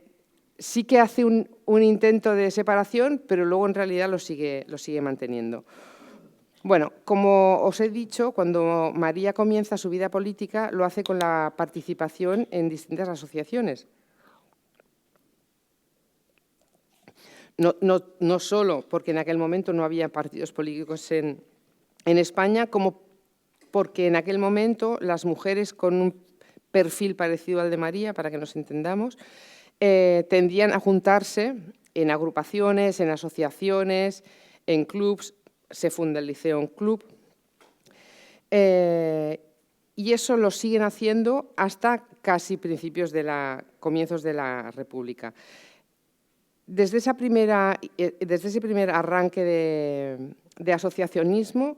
Speaker 2: sí que hace un intento de separación, pero luego en realidad lo sigue manteniendo. Bueno, como os he dicho, cuando María comienza su vida política, lo hace con la participación en distintas asociaciones. No solo porque en aquel momento no había partidos políticos en España, como porque en aquel momento las mujeres con un perfil parecido al de María, para que nos entendamos, tendían a juntarse en agrupaciones, en asociaciones, en clubs. Se funda el Liceo Club, y eso lo siguen haciendo hasta casi comienzos de la República. Desde ese primer arranque de asociacionismo,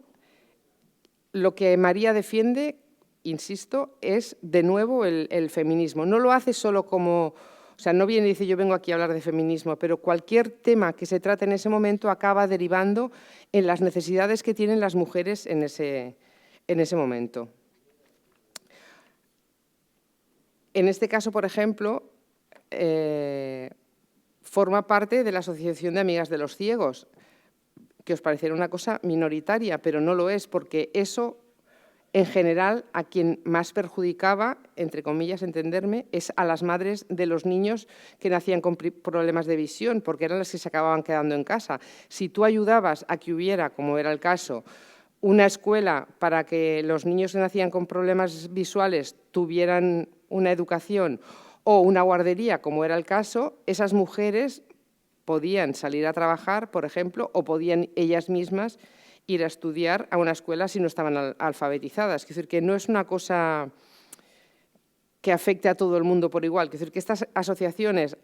Speaker 2: lo que María defiende, insisto, es de nuevo el feminismo. No lo hace solo como... O sea, no viene y dice yo vengo aquí a hablar de feminismo, pero cualquier tema que se trate en ese momento acaba derivando en las necesidades que tienen las mujeres en ese momento. En este caso, por ejemplo, forma parte de la Asociación de Amigas de los Ciegos, que os parecerá una cosa minoritaria, pero no lo es, porque eso... En general, a quien más perjudicaba, entre comillas, entenderme, es a las madres de los niños que nacían con problemas de visión, porque eran las que se acababan quedando en casa. Si tú ayudabas a que hubiera, como era el caso, una escuela para que los niños que nacían con problemas visuales tuvieran una educación o una guardería, como era el caso, esas mujeres podían salir a trabajar, por ejemplo, o podían ellas mismas ir a estudiar a una escuela si no estaban alfabetizadas. Es decir, que no es una cosa que afecte a todo el mundo por igual. Es decir, que estas asociaciones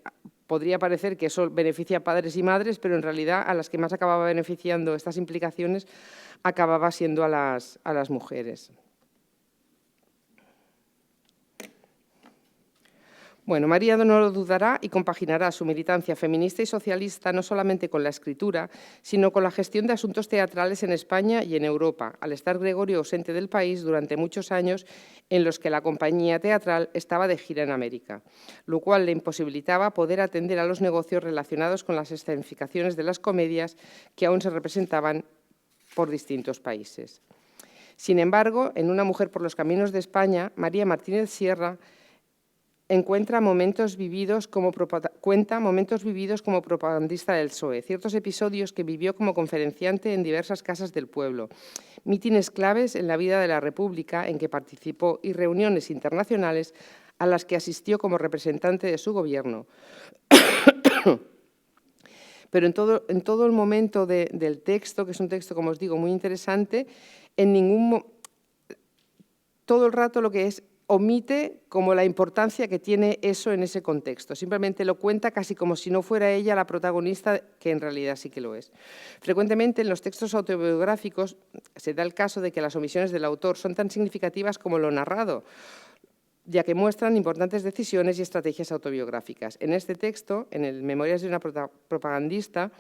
Speaker 2: podría parecer que eso beneficia a padres y madres, pero en realidad a las que más acababa beneficiando estas implicaciones acababa siendo a las mujeres. Bueno, María no lo dudará y compaginará su militancia feminista y socialista no solamente con la escritura, sino con la gestión de asuntos teatrales en España y en Europa, al estar Gregorio ausente del país durante muchos años en los que la compañía teatral estaba de gira en América, lo cual le imposibilitaba poder atender a los negocios relacionados con las escenificaciones de las comedias que aún se representaban por distintos países. Sin embargo, en Una mujer por los caminos de España, María Martínez Sierra cuenta momentos vividos como propagandista del PSOE, ciertos episodios que vivió como conferenciante en diversas casas del pueblo, mítines claves en la vida de la República en que participó y reuniones internacionales a las que asistió como representante de su gobierno. Pero en todo el momento del texto, que es un texto, como os digo, muy interesante, todo el rato lo que es omite como la importancia que tiene eso en ese contexto. Simplemente lo cuenta casi como si no fuera ella la protagonista, que en realidad sí que lo es. Frecuentemente en los textos autobiográficos se da el caso de que las omisiones del autor son tan significativas como lo narrado, ya que muestran importantes decisiones y estrategias autobiográficas. En este texto, en el Memorias de una propagandista,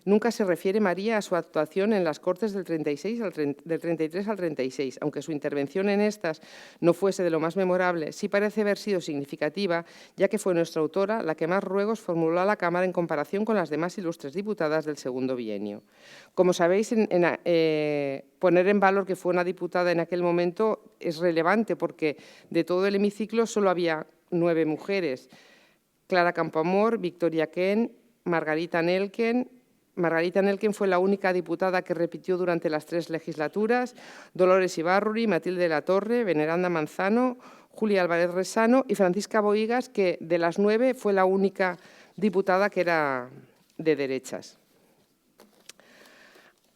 Speaker 2: nunca se refiere María a su actuación en las Cortes del 33 al 36, aunque su intervención en estas no fuese de lo más memorable, sí parece haber sido significativa, ya que fue nuestra autora la que más ruegos formuló a la Cámara en comparación con las demás ilustres diputadas del segundo bienio. Como sabéis, poner en valor que fue una diputada en aquel momento es relevante porque de todo el hemiciclo solo había 9 mujeres: Clara Campoamor, Victoria Kent, Margarita Nelken. Margarita Nelken fue la única diputada que repitió durante las 3 legislaturas, Dolores Ibarruri, Matilde de la Torre, Veneranda Manzano, Julia Álvarez Resano y Francisca Bohigas, que de las 9 fue la única diputada que era de derechas.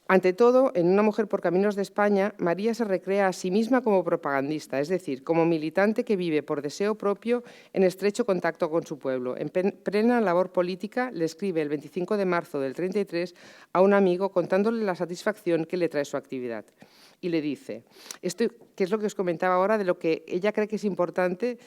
Speaker 2: Ante todo, en Una mujer por caminos de España, María se recrea a sí misma como propagandista, es decir, como militante que vive por deseo propio en estrecho contacto con su pueblo. En plena labor política, le escribe el 25 de marzo del 33 a un amigo contándole la satisfacción que le trae su actividad. Y le dice, esto que es lo que os comentaba ahora, de lo que ella cree que es importante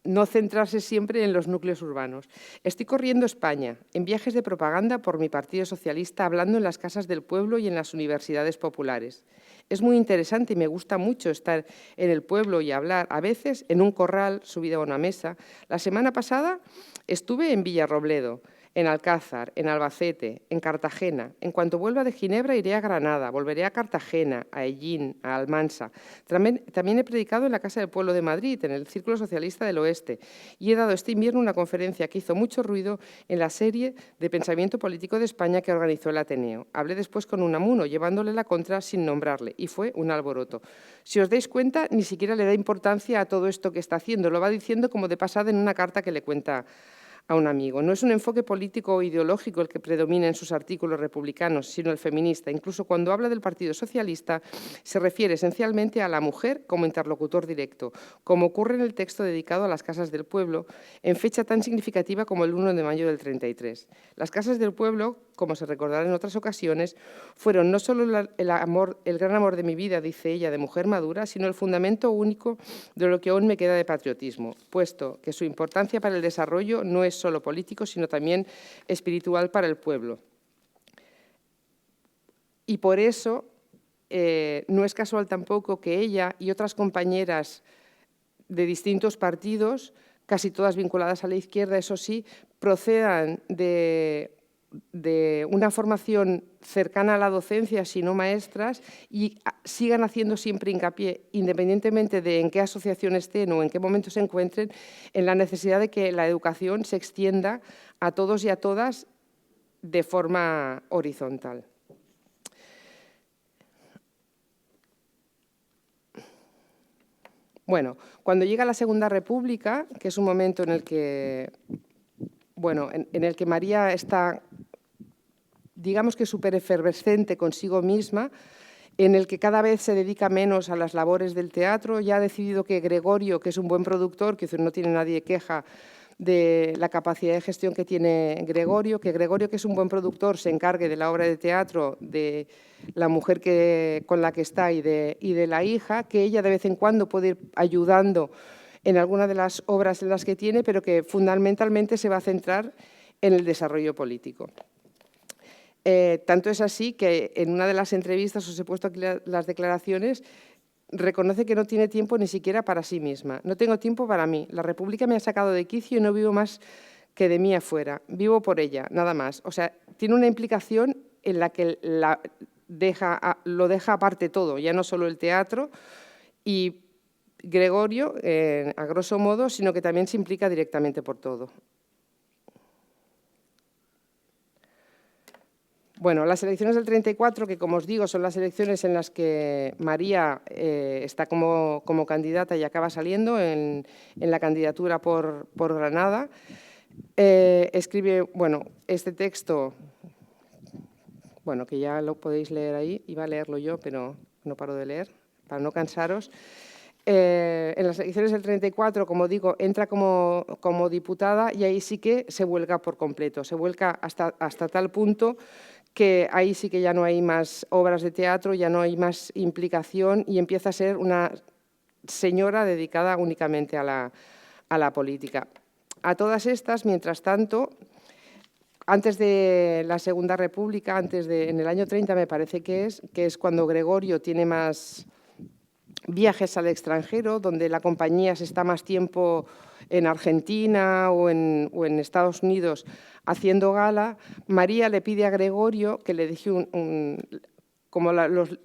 Speaker 2: no centrarse siempre en los núcleos urbanos. Estoy corriendo España, en viajes de propaganda por mi Partido Socialista, hablando en las casas del pueblo y en las universidades populares. Es muy interesante y me gusta mucho estar en el pueblo y hablar, a veces en un corral, subido a una mesa. La semana pasada estuve en Villarrobledo, en Alcázar, en Albacete, en Cartagena. En cuanto vuelva de Ginebra iré a Granada, volveré a Cartagena, a Hellín, a Almansa. También he predicado en la Casa del Pueblo de Madrid, en el Círculo Socialista del Oeste, y he dado este invierno una conferencia que hizo mucho ruido en la serie de Pensamiento Político de España que organizó el Ateneo. Hablé después con Unamuno, llevándole la contra sin nombrarle, y fue un alboroto. Si os dais cuenta, ni siquiera le da importancia a todo esto que está haciendo, lo va diciendo como de pasada en una carta que le cuenta a un amigo. No es un enfoque político o ideológico el que predomina en sus artículos republicanos, sino el feminista. Incluso cuando habla del Partido Socialista, se refiere esencialmente a la mujer como interlocutor directo, como ocurre en el texto dedicado a las casas del pueblo, en fecha tan significativa como el 1 de mayo del 33. Las casas del pueblo, como se recordará en otras ocasiones, fueron no solo el gran amor de mi vida, dice ella, de mujer madura, sino el fundamento único de lo que aún me queda de patriotismo, puesto que su importancia para el desarrollo no es solo político, sino también espiritual para el pueblo. Y por eso no es casual tampoco que ella y otras compañeras de distintos partidos, casi todas vinculadas a la izquierda, eso sí, procedan de una formación cercana a la docencia, si no maestras, y sigan haciendo siempre hincapié, independientemente de en qué asociación estén o en qué momento se encuentren, en la necesidad de que la educación se extienda a todos y a todas de forma horizontal. Bueno, cuando llega la Segunda República, que es un momento en el que, en el que María está, digamos que súper efervescente consigo misma, en el que cada vez se dedica menos a las labores del teatro, ya ha decidido que Gregorio, que es un buen productor, que no tiene nadie queja de la capacidad de gestión que tiene Gregorio, que es un buen productor, se encargue de la obra de teatro de la mujer con la que está y de la hija, que ella de vez en cuando puede ir ayudando en alguna de las obras en las que tiene, pero que fundamentalmente se va a centrar en el desarrollo político. Tanto es así que en una de las entrevistas, os he puesto aquí las declaraciones, reconoce que no tiene tiempo ni siquiera para sí misma. No tengo tiempo para mí. La República me ha sacado de quicio y no vivo más que de mí afuera. Vivo por ella, nada más. O sea, tiene una implicación en la que lo deja aparte todo, ya no solo el teatro y Gregorio, a grosso modo, sino que también se implica directamente por todo. Bueno, las elecciones del 34, que como os digo, son las elecciones en las que María está como candidata y acaba saliendo en la candidatura por Granada, escribe, este texto, que ya lo podéis leer ahí, iba a leerlo yo, pero no paro de leer, para no cansaros. En las elecciones del 34, como digo, entra como diputada y ahí sí que se vuelca por completo, se vuelca hasta tal punto que ahí sí que ya no hay más obras de teatro, ya no hay más implicación y empieza a ser una señora dedicada únicamente a la política. A todas estas, mientras tanto, antes de la Segunda República, en el año 30 me parece que es cuando Gregorio tiene más viajes al extranjero, donde la compañía se está más tiempo en Argentina o en Estados Unidos haciendo gala, María le pide a Gregorio que le deje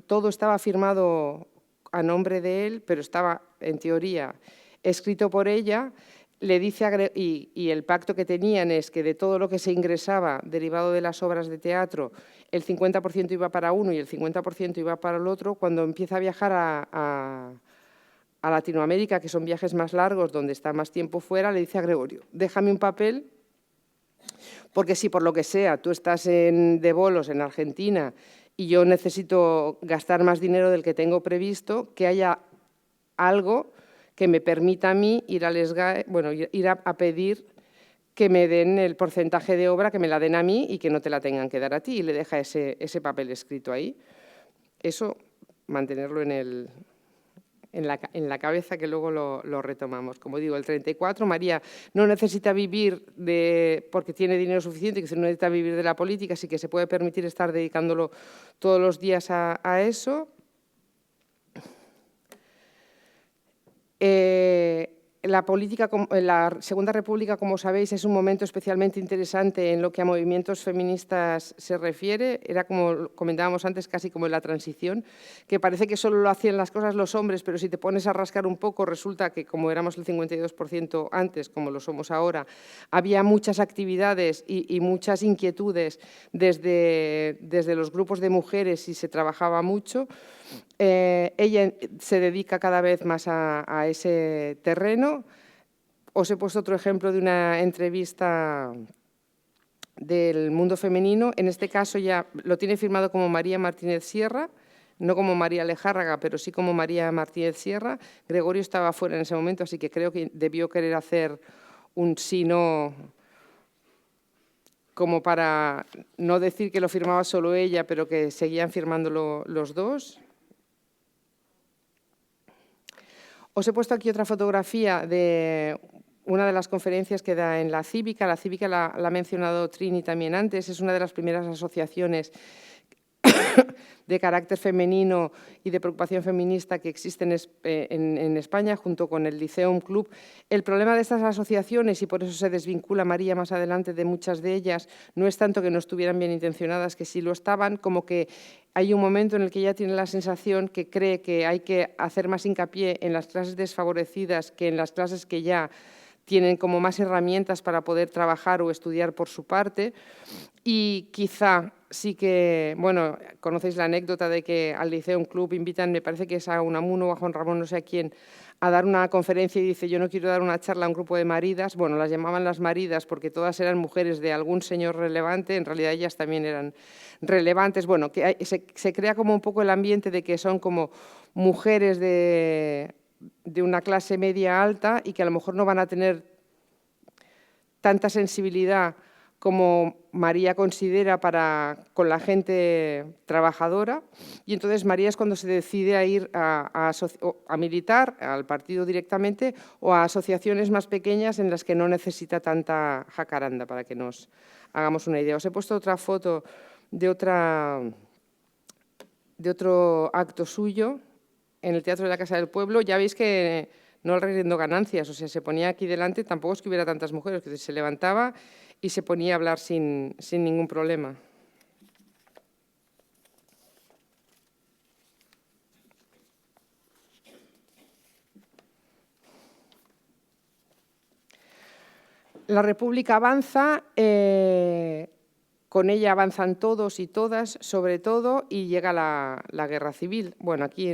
Speaker 2: todo estaba firmado a nombre de él, pero estaba, en teoría, escrito por ella, le dice y el pacto que tenían es que de todo lo que se ingresaba derivado de las obras de teatro, el 50% iba para uno y el 50% iba para el otro. Cuando empieza a viajar a Latinoamérica, que son viajes más largos, donde está más tiempo fuera, le dice a Gregorio, déjame un papel Porque si por lo que sea tú estás de bolos en Argentina y yo necesito gastar más dinero del que tengo previsto, que haya algo que me permita a mí ir al SGAE, bueno, ir a pedir que me den el porcentaje de obra, que me la den a mí y que no te la tengan que dar a ti, y le deja ese papel escrito ahí. Eso, mantenerlo en la cabeza, que luego lo retomamos. Como digo, el 34, María no necesita vivir porque tiene dinero suficiente, que no necesita vivir de la política, así que se puede permitir estar dedicándolo todos los días a eso. La Segunda República, como sabéis, es un momento especialmente interesante en lo que a movimientos feministas se refiere. Era, como comentábamos antes, casi como en la transición, que parece que solo lo hacían las cosas los hombres, pero si te pones a rascar un poco, resulta que, como éramos el 52% antes, como lo somos ahora, había muchas actividades y muchas inquietudes desde los grupos de mujeres y se trabajaba mucho. Ella se dedica cada vez más a ese terreno. Os he puesto otro ejemplo de una entrevista del Mundo Femenino. En este caso ya lo tiene firmado como María Martínez Sierra, no como María Lejárraga, pero sí como María Martínez Sierra. Gregorio estaba fuera en ese momento, así que creo que debió querer hacer un sí-no, como para no decir que lo firmaba solo ella, pero que seguían firmándolo los dos. Os he puesto aquí otra fotografía de una de las conferencias que da en la Cívica. La Cívica la ha mencionado Trini también antes, es una de las primeras asociaciones de carácter femenino y de preocupación feminista que existen en España, junto con el Liceum Club. El problema de estas asociaciones, y por eso se desvincula María más adelante de muchas de ellas, no es tanto que no estuvieran bien intencionadas, que sí lo estaban, como que hay un momento en el que ella tiene la sensación que cree que hay que hacer más hincapié en las clases desfavorecidas que en las clases que ya tienen como más herramientas para poder trabajar o estudiar por su parte. Y quizá sí que, bueno, conocéis la anécdota de que al Liceum Club invitan, me parece que es a Unamuno o a Juan Ramón, no sé a quién, a dar una conferencia y dice: yo no quiero dar una charla a un grupo de maridas. Bueno, las llamaban las maridas porque todas eran mujeres de algún señor relevante, en realidad ellas también eran relevantes. Bueno, que se crea como un poco el ambiente de que son como mujeres de una clase media alta y que a lo mejor no van a tener tanta sensibilidad como María considera con la gente trabajadora, y entonces María es cuando se decide a ir a militar al partido directamente o a asociaciones más pequeñas en las que no necesita tanta jacaranda, para que nos hagamos una idea. Os he puesto otra foto de otro acto suyo en el Teatro de la Casa del Pueblo. Ya veis que no riendo ganancias, o sea, se ponía aquí delante, tampoco es que hubiera tantas mujeres, que se levantaba y se ponía a hablar sin ningún problema. La República avanza, con ella avanzan todos y todas, sobre todo, y llega la Guerra Civil. Bueno, aquí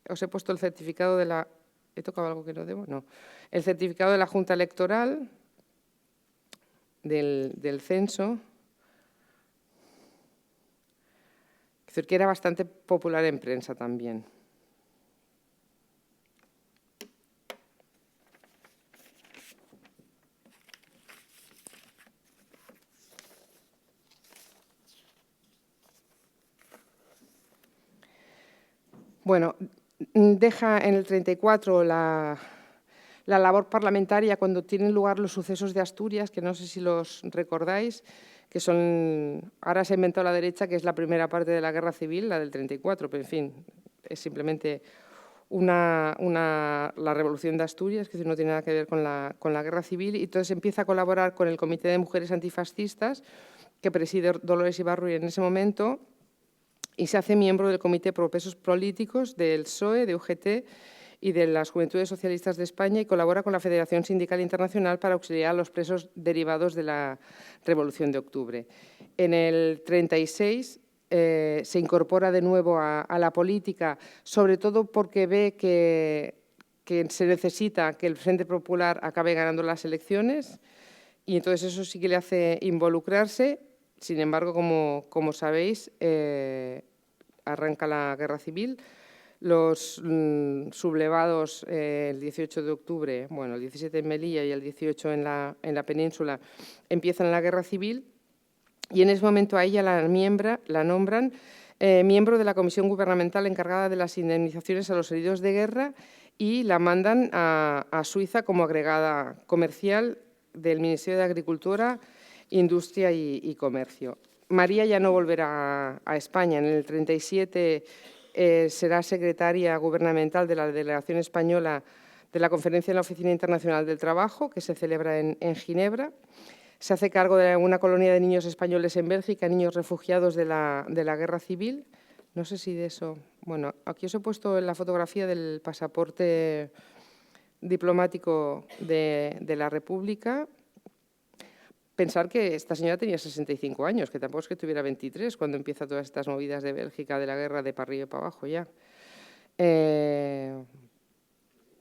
Speaker 2: os he puesto el certificado de la... ¿He tocado algo que no debo? No. El certificado de la Junta Electoral del censo, es decir, que era bastante popular en prensa también. Bueno, deja en el 34 la labor parlamentaria cuando tienen lugar los sucesos de Asturias, que no sé si los recordáis, que son, ahora se ha inventado la derecha, que es la primera parte de la Guerra Civil, la del 34, pero en fin, es simplemente la Revolución de Asturias, que no tiene nada que ver con la Guerra Civil, y entonces empieza a colaborar con el Comité de Mujeres Antifascistas, que preside Dolores Ibarruri en ese momento, y se hace miembro del Comité Pro Presos Políticos del PSOE, de UGT y de las Juventudes Socialistas de España, y colabora con la Federación Sindical Internacional para auxiliar a los presos derivados de la Revolución de Octubre. En el 36 se incorpora de nuevo a la política, sobre todo porque ve que se necesita que el Frente Popular acabe ganando las elecciones, y entonces eso sí que le hace involucrarse. Sin embargo, como sabéis, arranca la guerra civil. Los sublevados el 18 de octubre, bueno, el 17 en Melilla y el 18 en la península, empiezan la guerra civil y en ese momento a ella la nombran miembro de la comisión gubernamental encargada de las indemnizaciones a los heridos de guerra y la mandan a Suiza como agregada comercial del Ministerio de Agricultura, Industria y Comercio. María ya no volverá a España. En el 37 será secretaria gubernamental de la delegación española de la Conferencia de la Oficina Internacional del Trabajo, que se celebra en Ginebra. Se hace cargo de una colonia de niños españoles en Bélgica, niños refugiados de la Guerra Civil. No sé si de eso... Bueno, aquí os he puesto la fotografía del pasaporte diplomático de la República. Pensar que esta señora tenía 65 años, que tampoco es que tuviera 23 cuando empieza todas estas movidas de Bélgica, de la guerra, de para arriba y para abajo ya.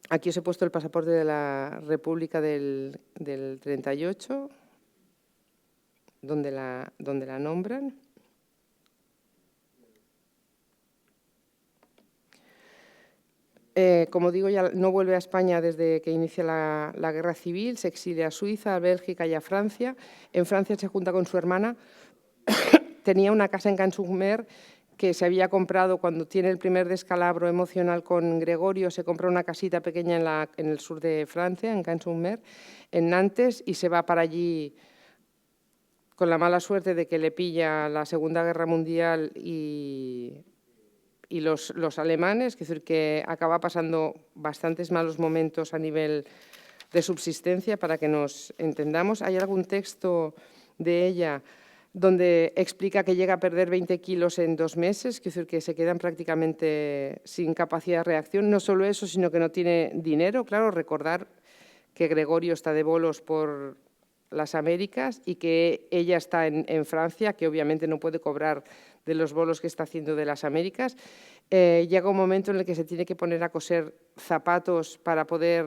Speaker 2: Aquí os he puesto el pasaporte de la República del 38, donde la nombran. Como digo, ya no vuelve a España desde que inicia la guerra civil, se exilia a Suiza, a Bélgica y a Francia. En Francia se junta con su hermana. Tenía una casa en Cannes-sur-Mer que se había comprado cuando tiene el primer descalabro emocional con Gregorio. Se compra una casita pequeña en el sur de Francia, en Cannes-sur-Mer, en Nantes, y se va para allí con la mala suerte de que le pilla la Segunda Guerra Mundial y los alemanes, es decir, que acaba pasando bastantes malos momentos a nivel de subsistencia, para que nos entendamos. Hay algún texto de ella donde explica que llega a perder 20 kilos en 2 meses, es decir, que se quedan prácticamente sin capacidad de reacción. No solo eso, sino que no tiene dinero. Claro, recordar que Gregorio está de bolos por las Américas y que ella está en Francia, que obviamente no puede cobrar de los bolos que está haciendo de las Américas. Llega un momento en el que se tiene que poner a coser zapatos para poder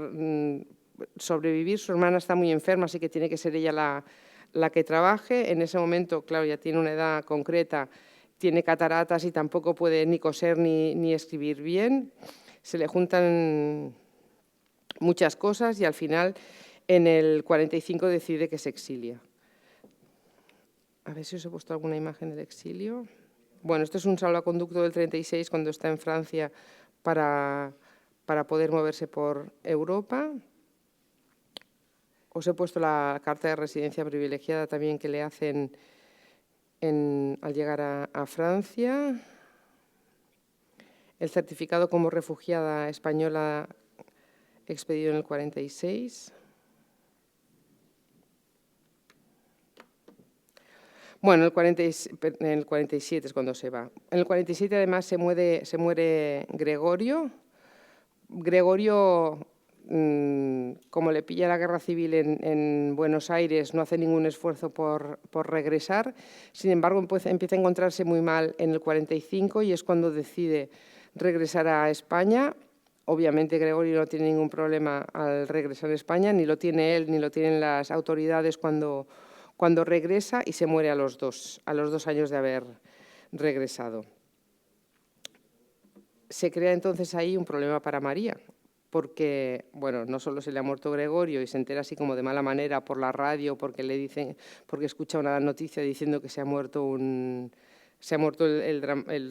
Speaker 2: sobrevivir. Su hermana está muy enferma, así que tiene que ser ella la que trabaje. En ese momento, claro, ya tiene una edad concreta, tiene cataratas y tampoco puede ni coser ni escribir bien. Se le juntan muchas cosas y al final, en el 45, decide que se exilia. A ver si os he puesto alguna imagen del exilio. Bueno, esto es un salvoconducto del 36 cuando está en Francia para poder moverse por Europa. Os he puesto la carta de residencia privilegiada también que le hacen al llegar a Francia. El certificado como refugiada española expedido en el 46. Bueno, en el 47 es cuando se va. En el 47, además, se muere Gregorio. Gregorio, como le pilla la guerra civil en Buenos Aires, no hace ningún esfuerzo por regresar. Sin embargo, empieza a encontrarse muy mal en el 45 y es cuando decide regresar a España. Obviamente, Gregorio no tiene ningún problema al regresar a España, ni lo tiene él, ni lo tienen las autoridades cuando regresa, y se muere a los 2 años de haber regresado. Se crea entonces ahí un problema para María, porque, bueno, no solo se le ha muerto Gregorio y se entera así como de mala manera por la radio, porque escucha una noticia diciendo que se ha muerto el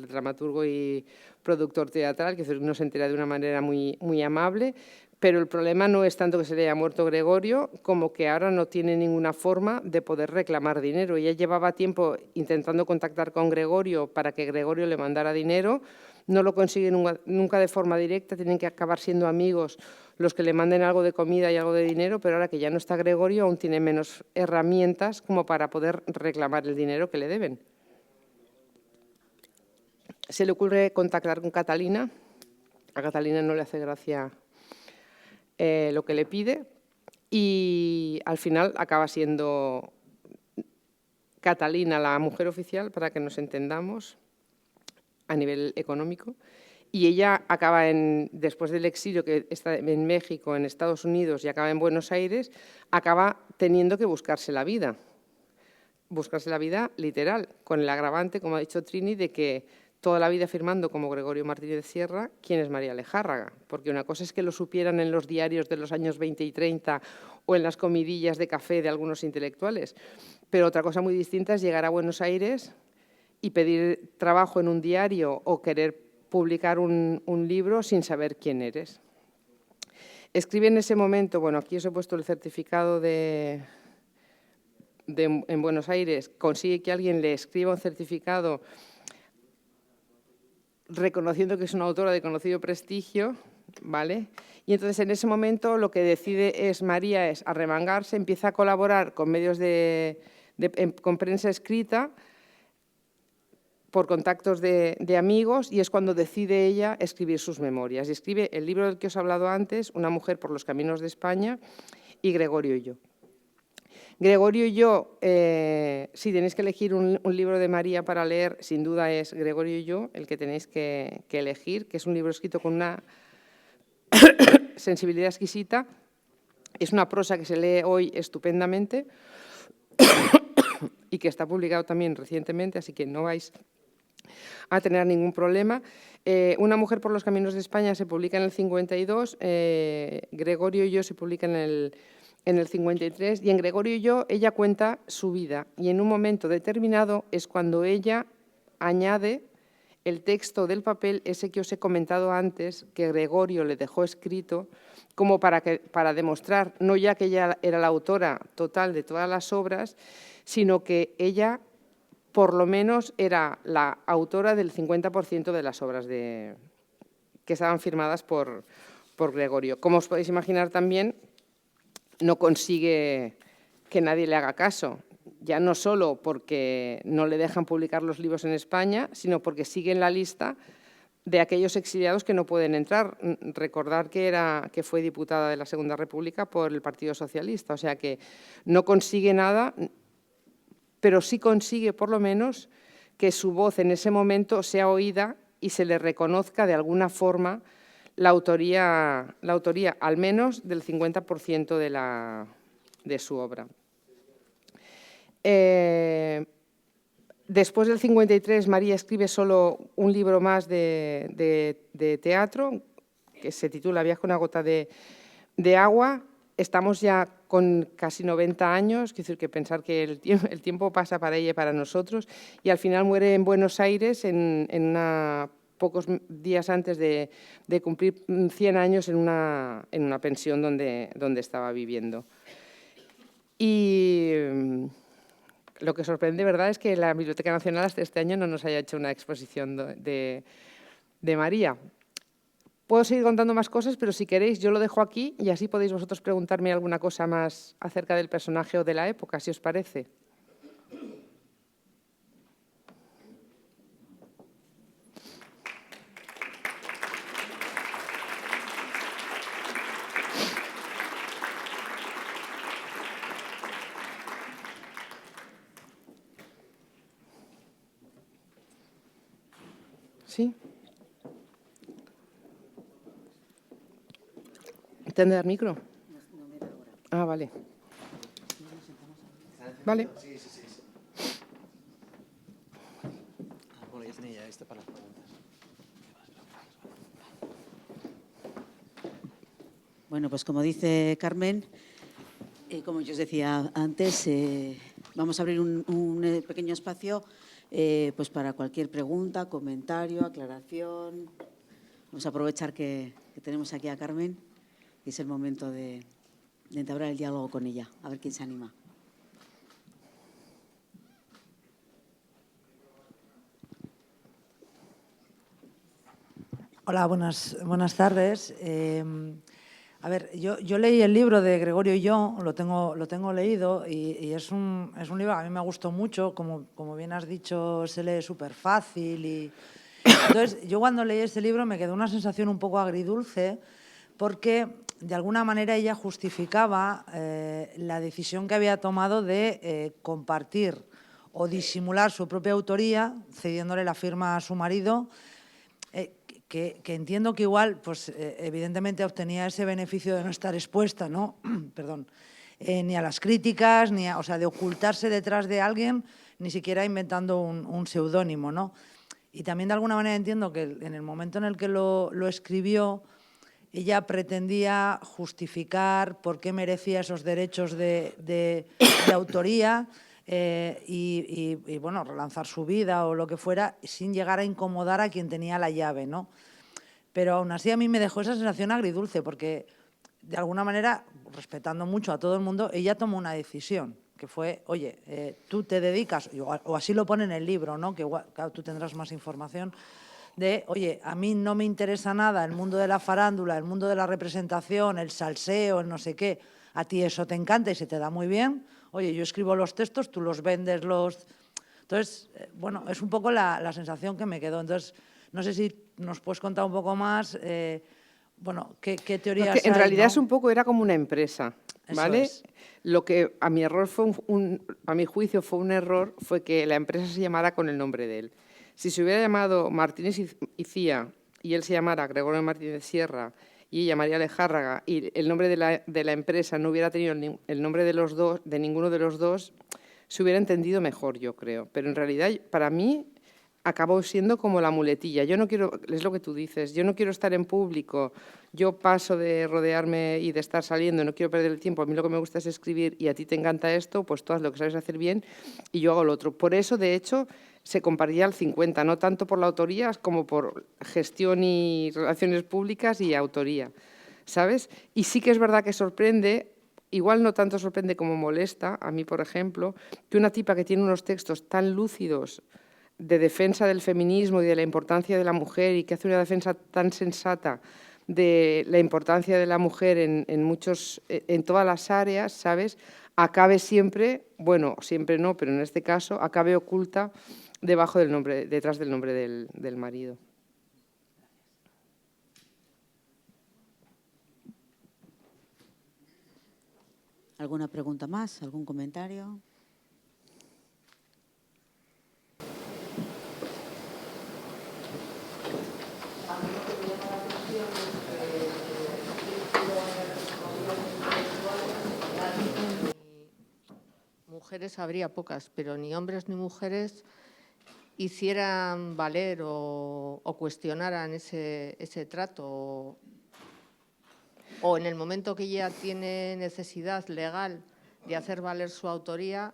Speaker 2: dramaturgo y productor teatral, que no se entera de una manera muy, muy amable. Pero el problema no es tanto que se le haya muerto Gregorio, como que ahora no tiene ninguna forma de poder reclamar dinero. Ella llevaba tiempo intentando contactar con Gregorio para que Gregorio le mandara dinero. No lo consigue nunca de forma directa, tienen que acabar siendo amigos los que le manden algo de comida y algo de dinero, pero ahora que ya no está Gregorio, aún tiene menos herramientas como para poder reclamar el dinero que le deben. Se le ocurre contactar con Catalina. A Catalina no le hace gracia lo que le pide y al final acaba siendo Catalina la mujer oficial, para que nos entendamos, a nivel económico, y ella acaba, después del exilio que está en México, en Estados Unidos y acaba en Buenos Aires, acaba teniendo que buscarse la vida literal, con el agravante, como ha dicho Trini, de que toda la vida firmando como Gregorio Martínez Sierra, ¿quién es María Lejárraga? Porque una cosa es que lo supieran en los diarios de los años 20 y 30 o en las comidillas de café de algunos intelectuales, pero otra cosa muy distinta es llegar a Buenos Aires y pedir trabajo en un diario o querer publicar un libro sin saber quién eres. Escribe en ese momento, bueno, aquí os he puesto el certificado en Buenos Aires, consigue que alguien le escriba un certificado reconociendo que es una autora de conocido prestigio, ¿vale? Y entonces en ese momento lo que decide María es arremangarse, empieza a colaborar con medios con prensa escrita, por contactos de amigos, y es cuando decide ella escribir sus memorias. Y escribe el libro del que os he hablado antes, Una mujer por los caminos de España, y Gregorio y yo. Gregorio y yo, si tenéis que elegir un libro de María para leer, sin duda es Gregorio y yo el que tenéis que elegir, que es un libro escrito con una sensibilidad exquisita. Es una prosa que se lee hoy estupendamente y que está publicado también recientemente, así que no vais a tener ningún problema. Una mujer por los caminos de España se publica en el 52, Gregorio y yo se publica en el 53, y en Gregorio y yo ella cuenta su vida, y en un momento determinado es cuando ella añade el texto del papel, ese que os he comentado antes, que Gregorio le dejó escrito, como para demostrar, no ya que ella era la autora total de todas las obras, sino que ella, por lo menos, era la autora del 50% de las obras que estaban firmadas por Gregorio. Como os podéis imaginar también, no consigue que nadie le haga caso, ya no solo porque no le dejan publicar los libros en España, sino porque sigue en la lista de aquellos exiliados que no pueden entrar. Recordar que fue diputada de la Segunda República por el Partido Socialista, o sea que no consigue nada, pero sí consigue por lo menos que su voz en ese momento sea oída y se le reconozca de alguna forma la autoría al menos del 50% de su obra. Después del 53, María escribe solo un libro más de teatro, que se titula Viaje a una gota de agua. Estamos ya con casi 90 años, quiero decir que pensar que el tiempo pasa para ella y para nosotros, y al final muere en Buenos Aires pocos días antes de cumplir 100 años en una pensión donde estaba viviendo. Y lo que sorprende, ¿verdad?, es que la Biblioteca Nacional hasta este año no nos haya hecho una exposición de María. Puedo seguir contando más cosas, pero si queréis yo lo dejo aquí y así podéis vosotros preguntarme alguna cosa más acerca del personaje o de la época, si os parece. ¿Sí? ¿Tendrá el micro? Ah, vale. Vale.
Speaker 3: Sí. Bueno, ya tenía esto para las preguntas.
Speaker 1: Bueno, pues como dice Carmen, como yo os decía antes, vamos a abrir un pequeño espacio pues para cualquier pregunta, comentario, aclaración. Vamos a aprovechar que tenemos aquí a Carmen y es el momento de entablar el diálogo con ella, a ver quién se anima.
Speaker 4: Hola, buenas tardes. A ver, yo leí el libro de Gregorio y yo, lo tengo leído y es un libro que a mí me gustó mucho, como bien has dicho, se lee súper fácil. Entonces, yo cuando leí este libro me quedó una sensación un poco agridulce porque, de alguna manera, ella justificaba la decisión que había tomado de compartir o disimular su propia autoría, cediéndole la firma a su marido, que entiendo que igual, pues evidentemente obtenía ese beneficio de no estar expuesta, ¿no? Perdón, ni a las críticas, o sea, de ocultarse detrás de alguien, ni siquiera inventando un seudónimo, ¿no? Y también de alguna manera entiendo que en el momento en el que lo escribió, ella pretendía justificar por qué merecía esos derechos de autoría y, bueno, relanzar su vida o lo que fuera, sin llegar a incomodar a quien tenía la llave, ¿no? Pero aún así a mí me dejó esa sensación agridulce, porque de alguna manera, respetando mucho a todo el mundo, ella tomó una decisión, que fue, oye, tú te dedicas, o así lo pone en el libro, ¿no? Que igual, claro, tú tendrás más información, de, oye, a mí no me interesa nada el mundo de la farándula, el mundo de la representación, el salseo, el no sé qué, a ti eso te encanta y se te da muy bien, oye, yo escribo los textos, tú los vendes, Entonces, bueno, es un poco la sensación que me quedó. Entonces, no sé si nos puedes contar un poco más, bueno, qué teorías
Speaker 2: Porque en
Speaker 4: hay,
Speaker 2: realidad
Speaker 4: ¿no?
Speaker 2: es un poco, era como una empresa,
Speaker 4: Eso
Speaker 2: ¿vale?
Speaker 4: es.
Speaker 2: Lo que a mi error fue a mi juicio fue un error, fue que la empresa se llamara con el nombre de él. Si se hubiera llamado Martínez y Cía y él se llamara Gregorio Martínez Sierra y ella María Lejárraga y el nombre de la empresa no hubiera tenido el nombre de los dos, de ninguno de los dos, se hubiera entendido mejor, yo creo. Pero en realidad, para mí, acabó siendo como la muletilla. Yo no quiero, es lo que tú dices, yo no quiero estar en público, yo paso de rodearme y de estar saliendo, no quiero perder el tiempo, a mí lo que me gusta es escribir y a ti te encanta esto, pues tú haz lo que sabes hacer bien y yo hago lo otro. Por eso, de hecho, se compartía al 50, no tanto por la autoría como por gestión y relaciones públicas y autoría, ¿sabes? Y sí que es verdad que sorprende. Igual no tanto sorprende como molesta, a mí, por ejemplo, que una tipa que tiene unos textos tan lúcidos de defensa del feminismo y de la importancia de la mujer y que hace una defensa tan sensata de la importancia de la mujer en todas las áreas, ¿sabes? Acabe siempre, bueno, siempre no, pero en este caso, acabe oculta debajo del nombre, detrás del nombre del marido.
Speaker 1: ¿Alguna pregunta más? ¿Algún comentario?
Speaker 5: Mujeres habría pocas, pero ni hombres ni mujeres hicieran valer o cuestionaran ese trato o en el momento que ella tiene necesidad legal de hacer valer su autoría,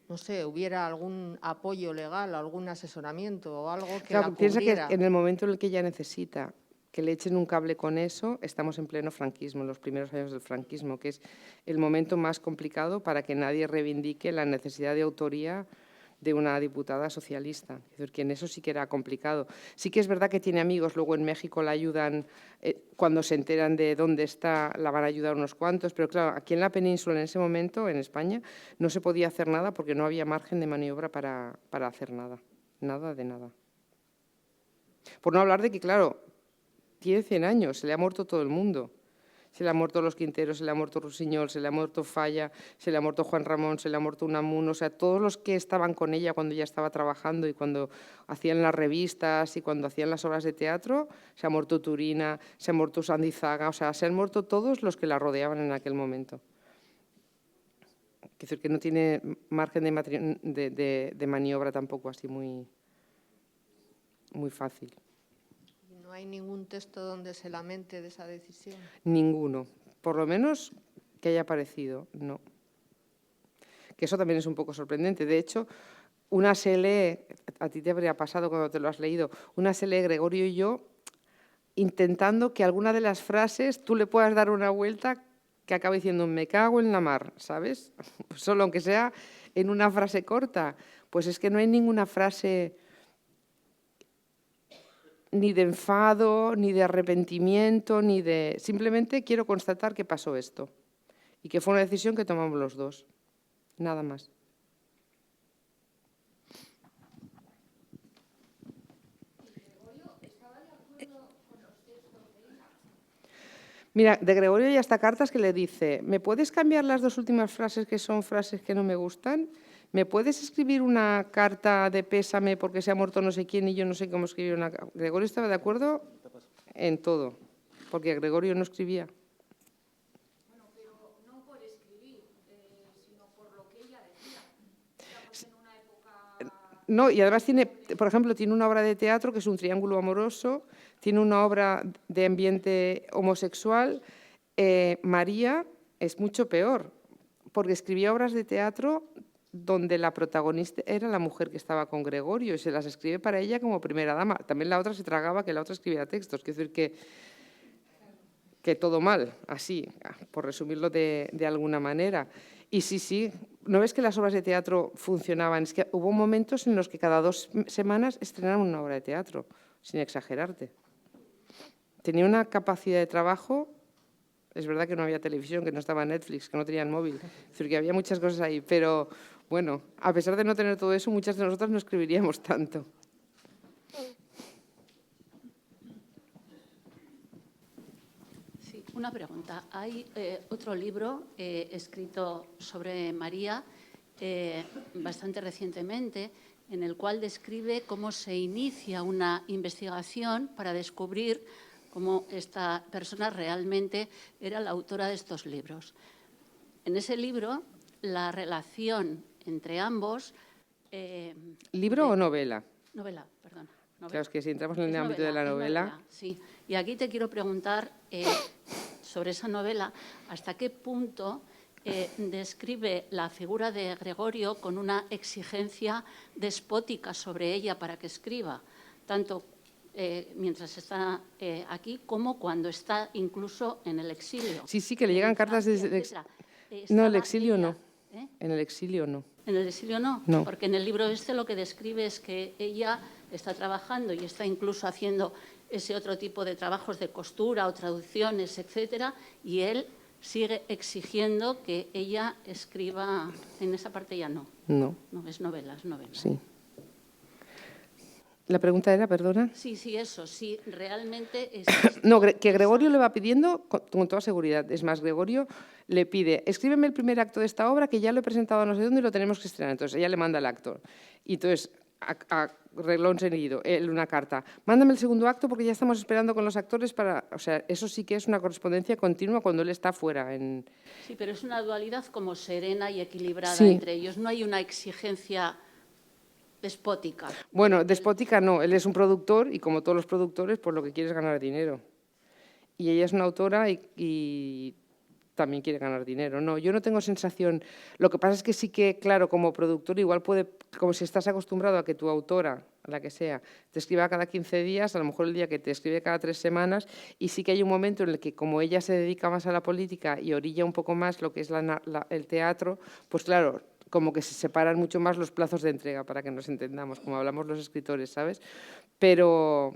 Speaker 5: no sé, hubiera algún apoyo legal, algún asesoramiento o algo que
Speaker 2: Claro,
Speaker 5: la
Speaker 2: piensa que
Speaker 5: cubriera.
Speaker 2: en el momento en el que ella necesita que le echen un cable con eso, estamos en pleno franquismo, en los primeros años del franquismo, que es el momento más complicado para que nadie reivindique la necesidad de autoría de una diputada socialista. Es decir, que en eso sí que era complicado. Sí que es verdad que tiene amigos, luego en México la ayudan, cuando se enteran de dónde está, la van a ayudar unos cuantos, pero claro, aquí en la península, en ese momento, en España, no se podía hacer nada porque no había margen de maniobra para hacer nada, nada de nada. Por no hablar de que, claro, tiene 100 años, se le ha muerto todo el mundo. Se le ha muerto Los Quinteros, se le ha muerto Rusiñol, se le ha muerto Falla, se le ha muerto Juan Ramón, se le ha muerto Unamuno, o sea, todos los que estaban con ella cuando ella estaba trabajando y cuando hacían las revistas y cuando hacían las obras de teatro, se ha muerto Turina, se ha muerto Sandizaga, o sea, se han muerto todos los que la rodeaban en aquel momento. Es decir, que no tiene margen de maniobra tampoco así muy fácil.
Speaker 5: ¿No hay ningún texto donde se lamente de esa decisión?
Speaker 2: Ninguno. Por lo menos que haya aparecido, no. Que eso también es un poco sorprendente. De hecho, una se lee, a ti te habría pasado cuando te lo has leído, una se lee Gregorio y yo intentando que alguna de las frases tú le puedas dar una vuelta que acabe diciendo me cago en la mar, ¿sabes? Solo aunque sea en una frase corta. Pues es que no hay ninguna frase ni de enfado, ni de arrepentimiento, ni de... Simplemente quiero constatar que pasó esto y que fue una decisión que tomamos los dos. Nada más. Mira, de Gregorio hay hasta cartas que le dice, ¿me puedes cambiar las dos últimas frases que son frases que no me gustan? ¿Me puedes escribir una carta de pésame porque se ha muerto no sé quién y yo no sé cómo escribir una carta? Gregorio estaba de acuerdo en todo, porque Gregorio no escribía. No, y además tiene, por ejemplo, tiene una obra de teatro que es un triángulo amoroso, tiene una obra de ambiente homosexual. María es mucho peor, porque escribía obras de teatro donde la protagonista era la mujer que estaba con Gregorio y se las escribe para ella como primera dama. También la otra se tragaba que la otra escribiera textos, quiero decir que todo mal, así, por resumirlo de alguna manera. Y sí, ¿no ves que las obras de teatro funcionaban? Es que hubo momentos en los que cada 2 semanas estrenaron una obra de teatro, sin exagerarte. Tenía una capacidad de trabajo, es verdad que no había televisión, que no estaba Netflix, que no tenían móvil, es decir, que había muchas cosas ahí, pero bueno, a pesar de no tener todo eso, muchas de nosotras no escribiríamos tanto.
Speaker 6: Sí, una pregunta. Hay otro libro escrito sobre María bastante recientemente, en el cual describe cómo se inicia una investigación para descubrir cómo esta persona realmente era la autora de estos libros. En ese libro, la relación entre ambos...
Speaker 2: ¿Libro o novela?
Speaker 6: Novela, perdón. Novela.
Speaker 2: Claro, es que si entramos en el
Speaker 6: Es
Speaker 2: ámbito de la
Speaker 6: es
Speaker 2: novela...
Speaker 6: Sí, y aquí te quiero preguntar sobre esa novela, ¿hasta qué punto describe la figura de Gregorio con una exigencia despótica sobre ella para que escriba, tanto mientras está aquí como cuando está incluso en el exilio?
Speaker 2: Sí, que le llegan cartas desde... No, el exilio no. En el exilio no.
Speaker 6: ¿En el exilio no?
Speaker 2: No.
Speaker 6: Porque en el libro este lo que describe es que ella está trabajando y está incluso haciendo ese otro tipo de trabajos de costura o traducciones, etcétera, y él sigue exigiendo que ella escriba. En esa parte ya no.
Speaker 2: No.
Speaker 6: No, es novela, es novela.
Speaker 2: Sí. ¿La pregunta era, perdona?
Speaker 6: Sí, eso, sí, realmente es...
Speaker 2: No, que Gregorio le va pidiendo con toda seguridad. Es más, Gregorio le pide, escríbeme el primer acto de esta obra que ya lo he presentado a no sé dónde y lo tenemos que estrenar. Entonces ella le manda el acto. Y entonces, a reglón seguido, él una carta. Mándame el segundo acto porque ya estamos esperando con los actores para... O sea, eso sí que es una correspondencia continua cuando él está fuera.
Speaker 6: Sí, pero es una dualidad como serena y equilibrada
Speaker 2: Sí.
Speaker 6: entre ellos. No hay una exigencia despótica.
Speaker 2: Bueno, despótica no, él es un productor y como todos los productores, pues lo que quiere es ganar dinero. Y ella es una autora y también quiere ganar dinero. No, yo no tengo sensación. Lo que pasa es que sí que, claro, como productor igual puede, como si estás acostumbrado a que tu autora, la que sea, te escriba cada 15 días, a lo mejor el día que te escribe cada 3 semanas, y sí que hay un momento en el que como ella se dedica más a la política y orilla un poco más lo que es el teatro, pues claro, como que se separan mucho más los plazos de entrega, para que nos entendamos, como hablamos los escritores, ¿sabes? Pero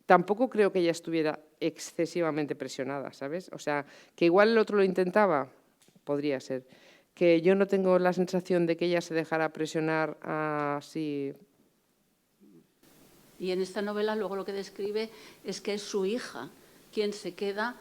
Speaker 2: tampoco creo que ella estuviera excesivamente presionada, ¿sabes? O sea, que igual el otro lo intentaba, podría ser. Que yo no tengo la sensación de que ella se dejara presionar así.
Speaker 6: Y en esta novela luego lo que describe es que es su hija quien se queda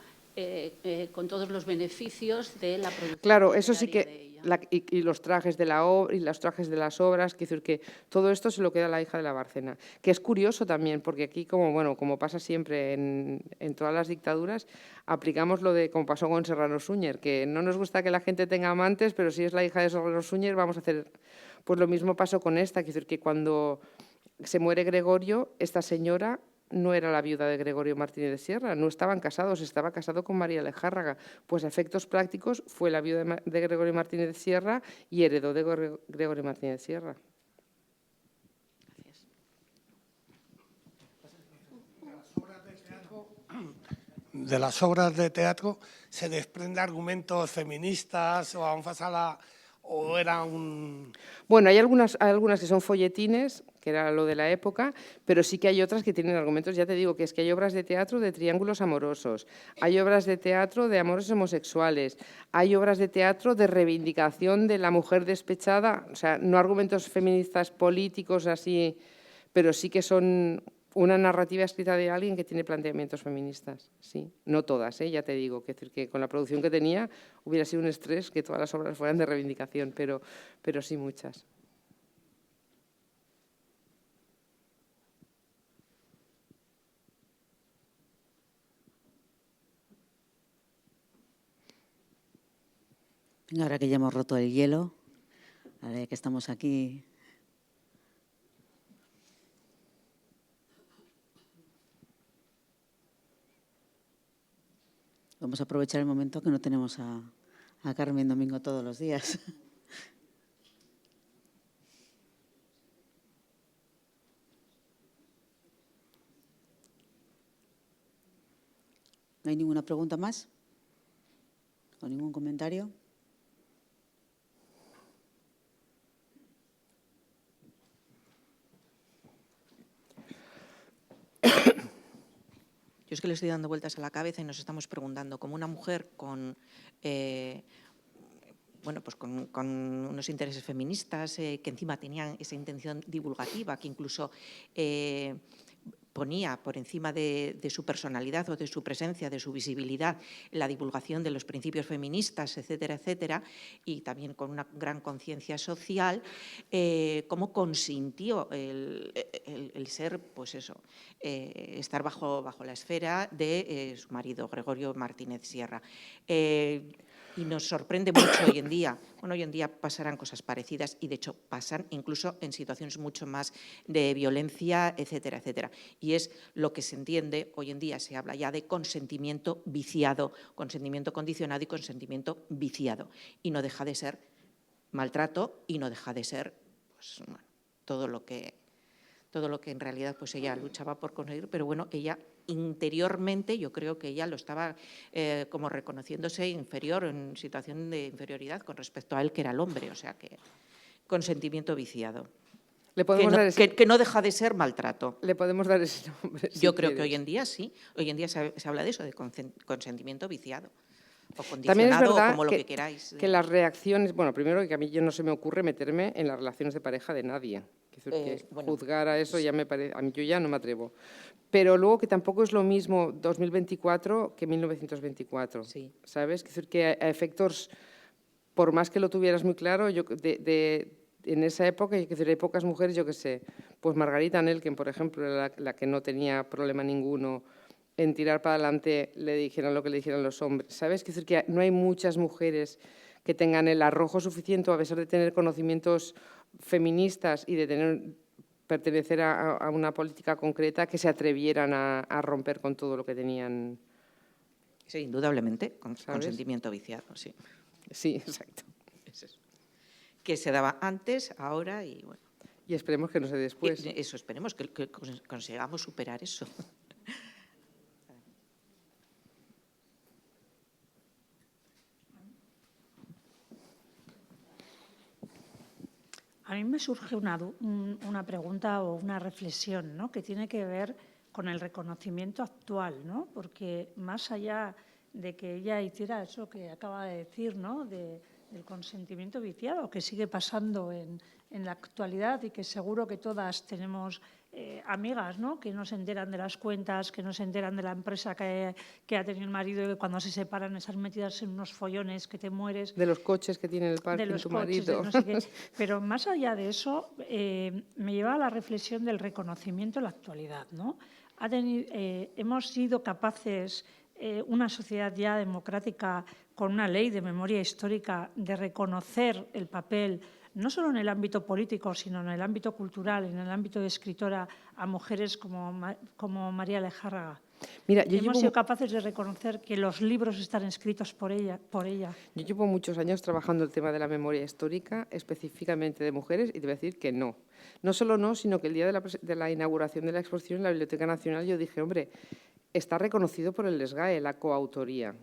Speaker 6: con todos los beneficios de la producción.
Speaker 2: Claro, eso sí
Speaker 6: literaria
Speaker 2: que...
Speaker 6: de ella.
Speaker 2: Y los trajes de la obra y los trajes de las obras, quiero decir que todo esto se lo queda a la hija de la Bárcena. Que es curioso también, porque aquí, como pasa siempre en todas las dictaduras, aplicamos lo de, como pasó con Serrano Suñer, que no nos gusta que la gente tenga amantes, pero si es la hija de Serrano Suñer vamos a hacer... Pues lo mismo pasó con esta, quiero decir que cuando se muere Gregorio, esta señora no era la viuda de Gregorio Martínez de Sierra, no estaban casados, estaba casado con María Lejárraga. Pues a efectos prácticos fue la viuda de Gregorio Martínez de Sierra y heredó de Gregorio Martínez de Sierra.
Speaker 6: Gracias.
Speaker 7: De las obras de teatro se desprende argumentos feministas o en fasala o era un...
Speaker 2: Bueno, hay algunas que son folletines, que era lo de la época, pero sí que hay otras que tienen argumentos. Ya te digo que es que hay obras de teatro de triángulos amorosos, hay obras de teatro de amores homosexuales, hay obras de teatro de reivindicación de la mujer despechada, o sea, no argumentos feministas políticos así, pero sí que son una narrativa escrita de alguien que tiene planteamientos feministas, sí. No todas, ya te digo, que, es decir, que con la producción que tenía hubiera sido un estrés que todas las obras fueran de reivindicación, pero sí muchas.
Speaker 1: Venga, ahora que ya hemos roto el hielo, ahora que estamos aquí. Vamos a aprovechar el momento que no tenemos a Carmen Domingo todos los días. ¿No hay ninguna pregunta más? ¿O ningún comentario?
Speaker 8: Yo es que le estoy dando vueltas a la cabeza y nos estamos preguntando, como una mujer con, bueno, pues con unos intereses feministas, que encima tenían esa intención divulgativa, que incluso ponía por encima de su personalidad o de su presencia, de su visibilidad, la divulgación de los principios feministas, etcétera, etcétera, y también con una gran conciencia social, cómo consintió el ser, pues eso, estar bajo la esfera de su marido, Gregorio Martínez Sierra. Y nos sorprende mucho hoy en día. Bueno, hoy en día pasarán cosas parecidas y, de hecho, pasan incluso en situaciones mucho más de violencia, etcétera, etcétera. Y es lo que se entiende, hoy en día se habla ya de consentimiento viciado, consentimiento condicionado y consentimiento viciado. Y no deja de ser maltrato y no deja de ser, pues, bueno, todo lo que en realidad pues ella luchaba por conseguir, pero bueno, ella interiormente yo creo que ella lo estaba como reconociéndose inferior, en situación de inferioridad con respecto a él, que era el hombre, o sea que consentimiento viciado.
Speaker 2: ¿Le podemos dar ese...
Speaker 8: que no deja de ser maltrato.
Speaker 2: Le podemos dar ese nombre.
Speaker 8: Yo creo que hoy en día sí, hoy en día se habla de eso, de consentimiento viciado. O condicionado,
Speaker 2: También es verdad
Speaker 8: o como lo que queráis.
Speaker 2: Que las reacciones, bueno, primero que a mí yo no se me ocurre meterme en las relaciones de pareja de nadie. Es decir, que
Speaker 8: bueno,
Speaker 2: juzgar a eso ya me parece, a mí yo ya no me atrevo. Pero luego que tampoco es lo mismo 2024 que 1924,
Speaker 8: sí.
Speaker 2: ¿Sabes? Es decir, que a efectos, por más que lo tuvieras muy claro, en esa época, es decir, hay pocas mujeres, yo qué sé, pues Margarita Nelken, por ejemplo, la que no tenía problema ninguno en tirar para adelante, le dijeran lo que le dijeran los hombres. ¿Sabes? Es decir, que no hay muchas mujeres que tengan el arrojo suficiente, a pesar de tener conocimientos feministas y de pertenecer a una política concreta, que se atrevieran a romper con todo lo que tenían.
Speaker 8: Sí, indudablemente, consentimiento viciado, sí.
Speaker 2: Sí, exacto.
Speaker 8: Es eso. Que se daba antes, ahora y bueno.
Speaker 2: Y esperemos que no se dé después.
Speaker 8: Eso, esperemos que consigamos superar eso.
Speaker 9: A mí me surge una pregunta o una reflexión, ¿no?, que tiene que ver con el reconocimiento actual, ¿no? Porque más allá de que ella hiciera eso que acaba de decir, ¿no?, del consentimiento viciado, que sigue pasando en la actualidad y que seguro que todas tenemos amigas, ¿no?, que no se enteran de las cuentas, que no se enteran de la empresa que ha tenido el marido y que cuando se separan están metidas en unos follones que te mueres.
Speaker 2: De los coches que tiene el parking
Speaker 9: de los
Speaker 2: tu
Speaker 9: coches,
Speaker 2: marido.
Speaker 9: no sé qué. Pero más allá de eso, me lleva a la reflexión del reconocimiento en la actualidad, ¿no? Hemos sido capaces, una sociedad ya democrática, con una ley de memoria histórica, de reconocer el papel, no solo en el ámbito político, sino en el ámbito cultural, en el ámbito de escritora, a mujeres como María Lejárraga.
Speaker 2: Mira,
Speaker 9: hemos sido capaces de reconocer que los libros están escritos por ella.
Speaker 2: Yo llevo muchos años trabajando el tema de la memoria histórica, específicamente de mujeres, y te voy a decir que no. No solo no, sino que el día de la inauguración de la exposición en la Biblioteca Nacional yo dije, hombre, está reconocido por el SGAE la coautoría.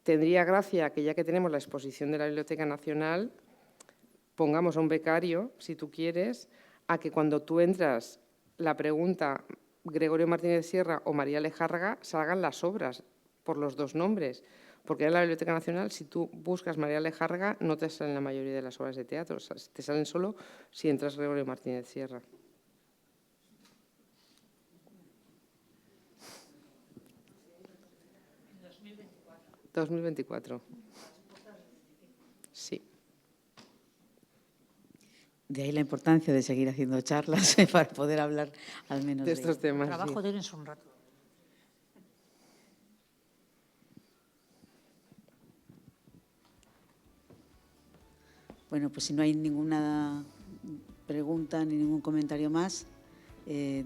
Speaker 2: Tendría gracia que ya que tenemos la exposición de la Biblioteca Nacional, pongamos a un becario, si tú quieres, a que cuando tú entras la pregunta Gregorio Martínez Sierra o María Lejárraga salgan las obras por los dos nombres. Porque en la Biblioteca Nacional, si tú buscas María Lejárraga, no te salen la mayoría de las obras de teatro, te salen solo si entras Gregorio Martínez Sierra. En 2024. Sí.
Speaker 1: De ahí la importancia de seguir haciendo charlas para poder hablar al menos
Speaker 2: de estos temas.
Speaker 9: Trabajo
Speaker 2: sí.
Speaker 9: tienes un rato.
Speaker 1: Bueno, pues si no hay ninguna pregunta ni ningún comentario más,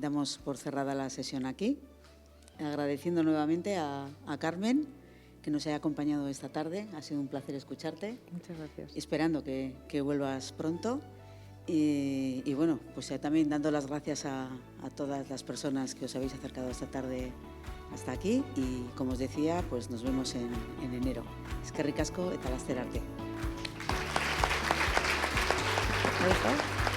Speaker 1: damos por cerrada la sesión aquí, agradeciendo nuevamente a Carmen que nos haya acompañado esta tarde. Ha sido un placer escucharte.
Speaker 2: Muchas gracias.
Speaker 1: Esperando que vuelvas pronto. Y bueno, pues también dando las gracias a todas las personas que os habéis acercado esta tarde hasta aquí. Y como os decía, pues nos vemos en enero. Eskerrik asko eta laster arte.
Speaker 2: ¿Ahí está?